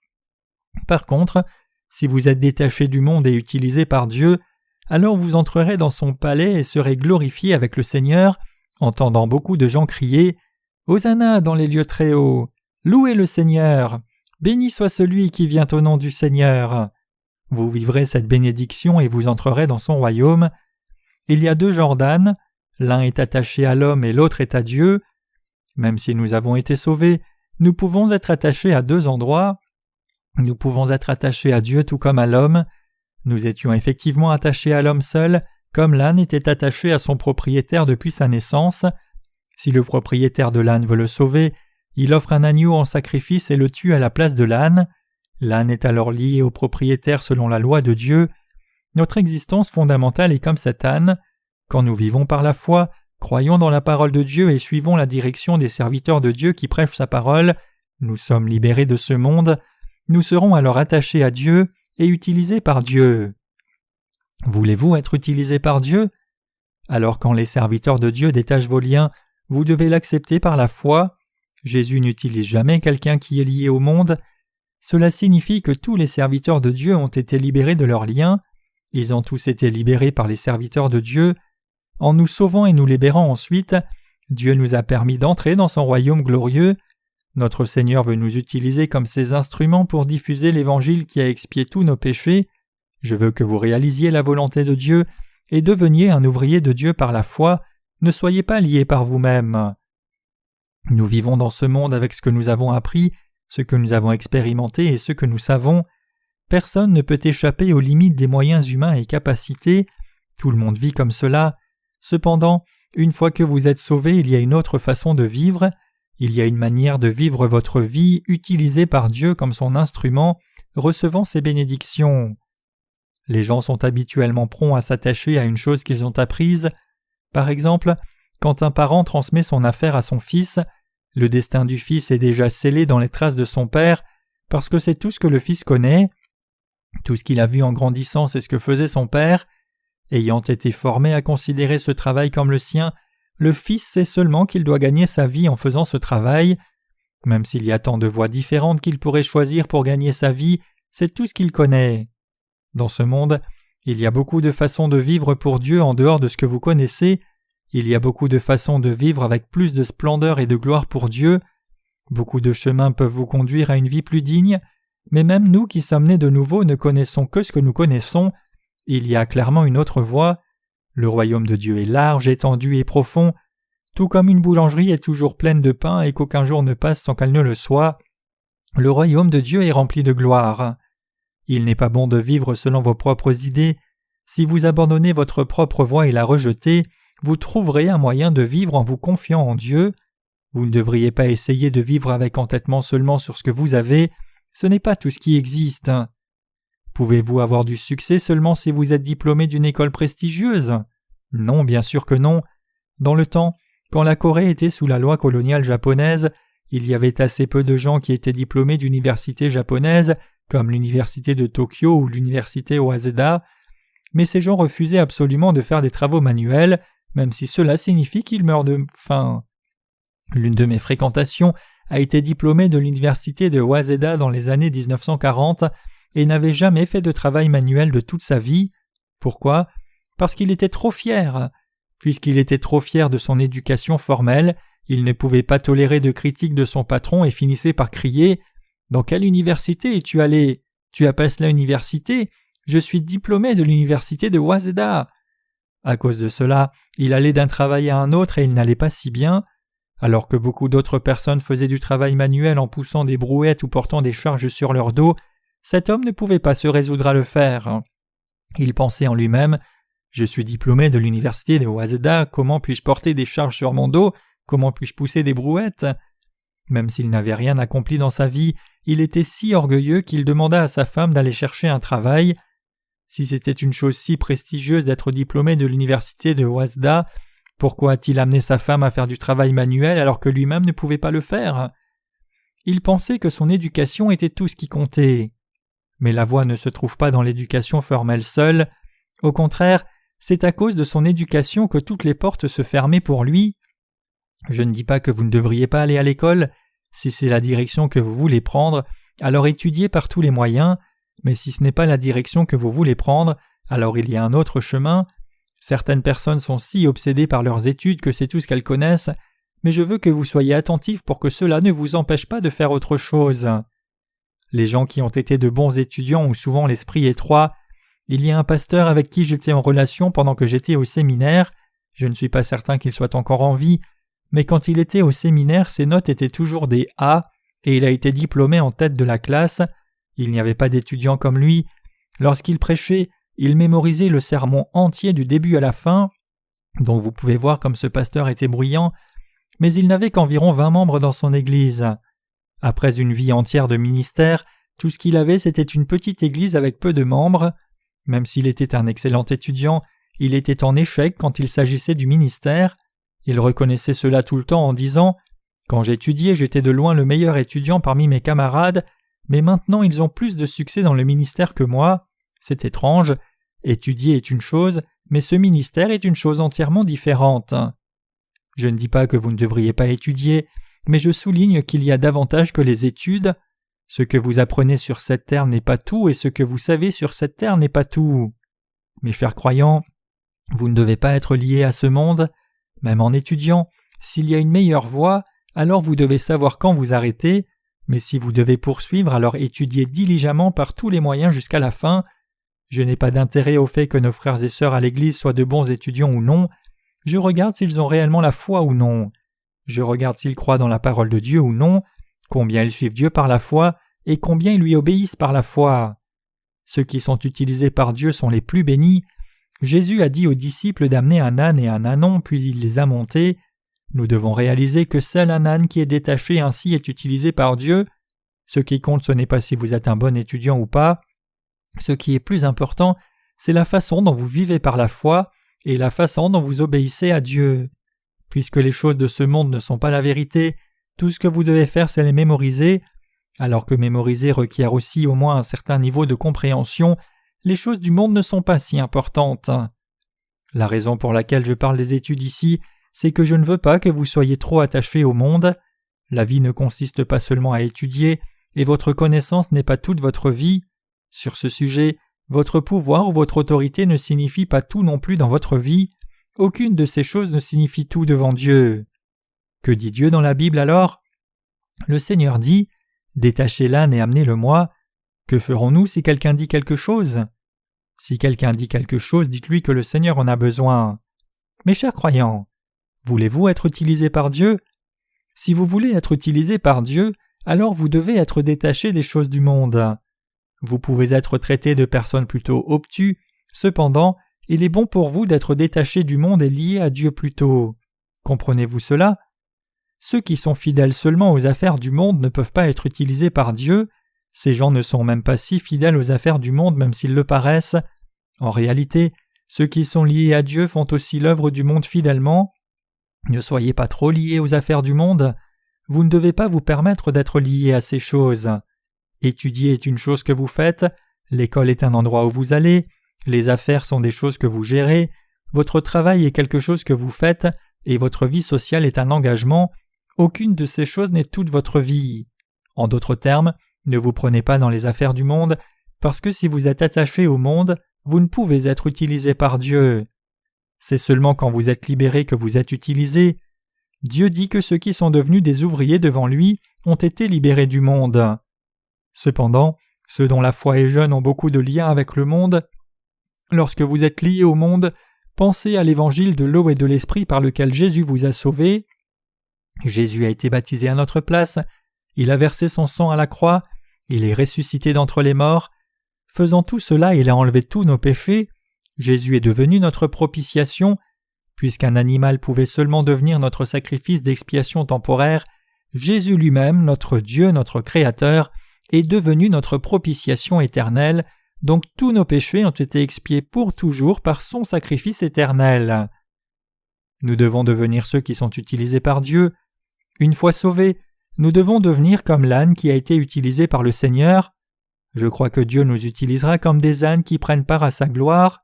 Par contre, si vous êtes détachés du monde et utilisés par Dieu, alors vous entrerez dans son palais et serez glorifiés avec le Seigneur, entendant beaucoup de gens crier « Hosanna dans les lieux très hauts ! Louez le Seigneur! Béni soit celui qui vient au nom du Seigneur !» Vous vivrez cette bénédiction et vous entrerez dans son royaume. Il y a 2 genres d'ânes, l'un est attaché à l'homme et l'autre est à Dieu. Même si nous avons été sauvés, nous pouvons être attachés à 2 endroits. Nous pouvons être attachés à Dieu tout comme à l'homme. Nous étions effectivement attachés à l'homme seul, comme l'âne était attaché à son propriétaire depuis sa naissance. Si le propriétaire de l'âne veut le sauver, il offre un agneau en sacrifice et le tue à la place de l'âne. L'âne est alors lié au propriétaire selon la loi de Dieu. Notre existence fondamentale est comme cet âne. Quand nous vivons par la foi, croyons dans la parole de Dieu et suivons la direction des serviteurs de Dieu qui prêchent sa parole, nous sommes libérés de ce monde. Nous serons alors attachés à Dieu et utilisés par Dieu. Voulez-vous être utilisés par Dieu? Alors quand les serviteurs de Dieu détachent vos liens, vous devez l'accepter par la foi. Jésus n'utilise jamais quelqu'un qui est lié au monde. Cela signifie que tous les serviteurs de Dieu ont été libérés de leurs liens. Ils ont tous été libérés par les serviteurs de Dieu. En nous sauvant et nous libérant ensuite, Dieu nous a permis d'entrer dans son royaume glorieux. Notre Seigneur veut nous utiliser comme ses instruments pour diffuser l'Évangile qui a expié tous nos péchés. Je veux que vous réalisiez la volonté de Dieu et deveniez un ouvrier de Dieu par la foi. Ne soyez pas liés par vous-même. Nous vivons dans ce monde avec ce que nous avons appris, ce que nous avons expérimenté et ce que nous savons. Personne ne peut échapper aux limites des moyens humains et capacités. Tout le monde vit comme cela. Cependant, une fois que vous êtes sauvés, il y a une autre façon de vivre. Il y a une manière de vivre votre vie utilisée par Dieu comme son instrument, recevant ses bénédictions. Les gens sont habituellement prompts à s'attacher à une chose qu'ils ont apprise. Par exemple, quand un parent transmet son affaire à son fils, le destin du fils est déjà scellé dans les traces de son père parce que c'est tout ce que le fils connaît. Tout ce qu'il a vu en grandissant, c'est ce que faisait son père. Ayant été formé à considérer ce travail comme le sien, le Fils sait seulement qu'il doit gagner sa vie en faisant ce travail. Même s'il y a tant de voies différentes qu'il pourrait choisir pour gagner sa vie, c'est tout ce qu'il connaît. Dans ce monde, il y a beaucoup de façons de vivre pour Dieu en dehors de ce que vous connaissez. Il y a beaucoup de façons de vivre avec plus de splendeur et de gloire pour Dieu. Beaucoup de chemins peuvent vous conduire à une vie plus digne, mais même nous qui sommes nés de nouveau ne connaissons que ce que nous connaissons. Il y a clairement une autre voie. Le royaume de Dieu est large, étendu et profond. Tout comme une boulangerie est toujours pleine de pain et qu'aucun jour ne passe sans qu'elle ne le soit, le royaume de Dieu est rempli de gloire. Il n'est pas bon de vivre selon vos propres idées. Si vous abandonnez votre propre voie et la rejetez, vous trouverez un moyen de vivre en vous confiant en Dieu. Vous ne devriez pas essayer de vivre avec entêtement seulement sur ce que vous avez. Ce n'est pas tout ce qui existe. Pouvez-vous avoir du succès seulement si vous êtes diplômé d'une école prestigieuse? Non, bien sûr que non. Dans le temps, quand la Corée était sous la loi coloniale japonaise, il y avait assez peu de gens qui étaient diplômés d'universités japonaises, comme l'université de Tokyo ou l'université Waseda, mais ces gens refusaient absolument de faire des travaux manuels, même si cela signifie qu'ils meurent de faim. L'une de mes fréquentations a été diplômée de l'université de Waseda dans les années 1940 et n'avait jamais fait de travail manuel de toute sa vie. Pourquoi? Parce qu'il était trop fier. Puisqu'il était trop fier de son éducation formelle, il ne pouvait pas tolérer de critiques de son patron et finissait par crier « Dans quelle université es-tu allé? Tu appelles cela université? Je suis diplômé de l'université de Waseda. » À cause de cela, il allait d'un travail à un autre et il n'allait pas si bien. Alors que beaucoup d'autres personnes faisaient du travail manuel en poussant des brouettes ou portant des charges sur leur dos, cet homme ne pouvait pas se résoudre à le faire. Il pensait en lui-même « Je suis diplômé de l'université de Waseda, comment puis-je porter des charges sur mon dos? Comment puis-je pousser des brouettes ?» Même s'il n'avait rien accompli dans sa vie, il était si orgueilleux qu'il demanda à sa femme d'aller chercher un travail. Si c'était une chose si prestigieuse d'être diplômé de l'université de Waseda, pourquoi a-t-il amené sa femme à faire du travail manuel alors que lui-même ne pouvait pas le faire? Il pensait que son éducation était tout ce qui comptait. Mais la voie ne se trouve pas dans l'éducation formelle seule. Au contraire, c'est à cause de son éducation que toutes les portes se fermaient pour lui. Je ne dis pas que vous ne devriez pas aller à l'école. Si c'est la direction que vous voulez prendre, alors étudiez par tous les moyens. Mais si ce n'est pas la direction que vous voulez prendre, alors il y a un autre chemin. Certaines personnes sont si obsédées par leurs études que c'est tout ce qu'elles connaissent, mais je veux que vous soyez attentifs pour que cela ne vous empêche pas de faire autre chose. Les gens qui ont été de bons étudiants ont souvent l'esprit étroit. Il y a un pasteur avec qui j'étais en relation pendant que j'étais au séminaire. Je ne suis pas certain qu'il soit encore en vie, mais quand il était au séminaire, ses notes étaient toujours des A, et il a été diplômé en tête de la classe. Il n'y avait pas d'étudiants comme lui. Lorsqu'il prêchait, il mémorisait le sermon entier du début à la fin, dont vous pouvez voir comme ce pasteur était bruyant, mais il n'avait qu'environ 20 membres dans son église. Après une vie entière de ministère, tout ce qu'il avait c'était une petite église avec peu de membres. Même s'il était un excellent étudiant, il était en échec quand il s'agissait du ministère. Il reconnaissait cela tout le temps en disant « Quand j'étudiais, j'étais de loin le meilleur étudiant parmi mes camarades, mais maintenant ils ont plus de succès dans le ministère que moi. C'est étrange. Étudier est une chose, mais ce ministère est une chose entièrement différente. » Je ne dis pas que vous ne devriez pas étudier, mais je souligne qu'il y a davantage que les études. Ce que vous apprenez sur cette terre n'est pas tout et ce que vous savez sur cette terre n'est pas tout. Mes chers croyants, vous ne devez pas être liés à ce monde. Même en étudiant, s'il y a une meilleure voie, alors vous devez savoir quand vous arrêter, mais si vous devez poursuivre, alors étudiez diligemment par tous les moyens jusqu'à la fin. Je n'ai pas d'intérêt au fait que nos frères et sœurs à l'Église soient de bons étudiants ou non. Je regarde s'ils ont réellement la foi ou non. Je regarde s'ils croient dans la parole de Dieu ou non, combien ils suivent Dieu par la foi et combien ils lui obéissent par la foi. Ceux qui sont utilisés par Dieu sont les plus bénis. Jésus a dit aux disciples d'amener un âne et un ânon, puis il les a montés. Nous devons réaliser que seul un âne qui est détaché ainsi est utilisé par Dieu. Ce qui compte, ce n'est pas si vous êtes un bon étudiant ou pas. Ce qui est plus important, c'est la façon dont vous vivez par la foi et la façon dont vous obéissez à Dieu. Puisque les choses de ce monde ne sont pas la vérité, tout ce que vous devez faire, c'est les mémoriser. Alors que mémoriser requiert aussi au moins un certain niveau de compréhension, les choses du monde ne sont pas si importantes. La raison pour laquelle je parle des études ici, c'est que je ne veux pas que vous soyez trop attachés au monde. La vie ne consiste pas seulement à étudier, et votre connaissance n'est pas toute votre vie. Sur ce sujet, votre pouvoir ou votre autorité ne signifie pas tout non plus dans votre vie. Aucune de ces choses ne signifie tout devant Dieu. Que dit Dieu dans la Bible alors ? Le Seigneur dit « Détachez l'âne et amenez-le-moi ». Que ferons-nous si quelqu'un dit quelque chose ? Si quelqu'un dit quelque chose, dites-lui que le Seigneur en a besoin. Mes chers croyants, voulez-vous être utilisés par Dieu ? Si vous voulez être utilisés par Dieu, alors vous devez être détachés des choses du monde. Vous pouvez être traités de personnes plutôt obtus, cependant, il est bon pour vous d'être détachés du monde et liés à Dieu plutôt. Comprenez-vous cela ? Ceux qui sont fidèles seulement aux affaires du monde ne peuvent pas être utilisés par Dieu. Ces gens ne sont même pas si fidèles aux affaires du monde même s'ils le paraissent. En réalité, ceux qui sont liés à Dieu font aussi l'œuvre du monde fidèlement. Ne soyez pas trop liés aux affaires du monde. Vous ne devez pas vous permettre d'être liés à ces choses. Étudier est une chose que vous faites, l'école est un endroit où vous allez, les affaires sont des choses que vous gérez, votre travail est quelque chose que vous faites, et votre vie sociale est un engagement. Aucune de ces choses n'est toute votre vie. En d'autres termes, ne vous prenez pas dans les affaires du monde, parce que si vous êtes attaché au monde, vous ne pouvez être utilisé par Dieu. C'est seulement quand vous êtes libéré que vous êtes utilisé. Dieu dit que ceux qui sont devenus des ouvriers devant lui ont été libérés du monde. Cependant, ceux dont la foi est jeune ont beaucoup de liens avec le monde. Lorsque vous êtes liés au monde, pensez à l'évangile de l'eau et de l'esprit par lequel Jésus vous a sauvés. Jésus a été baptisé à notre place, il a versé son sang à la croix, il est ressuscité d'entre les morts. Faisant tout cela, il a enlevé tous nos péchés. Jésus est devenu notre propitiation. Puisqu'un animal pouvait seulement devenir notre sacrifice d'expiation temporaire, Jésus lui-même, notre Dieu, notre Créateur, est devenu notre propitiation éternelle, donc tous nos péchés ont été expiés pour toujours par son sacrifice éternel. Nous devons devenir ceux qui sont utilisés par Dieu. Une fois sauvés, nous devons devenir comme l'âne qui a été utilisé par le Seigneur. Je crois que Dieu nous utilisera comme des ânes qui prennent part à sa gloire.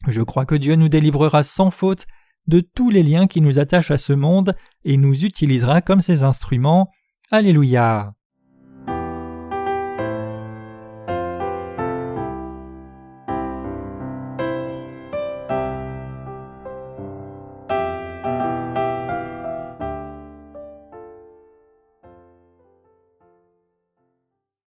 Je crois que Dieu nous délivrera sans faute de tous les liens qui nous attachent à ce monde et nous utilisera comme ses instruments. Alléluia.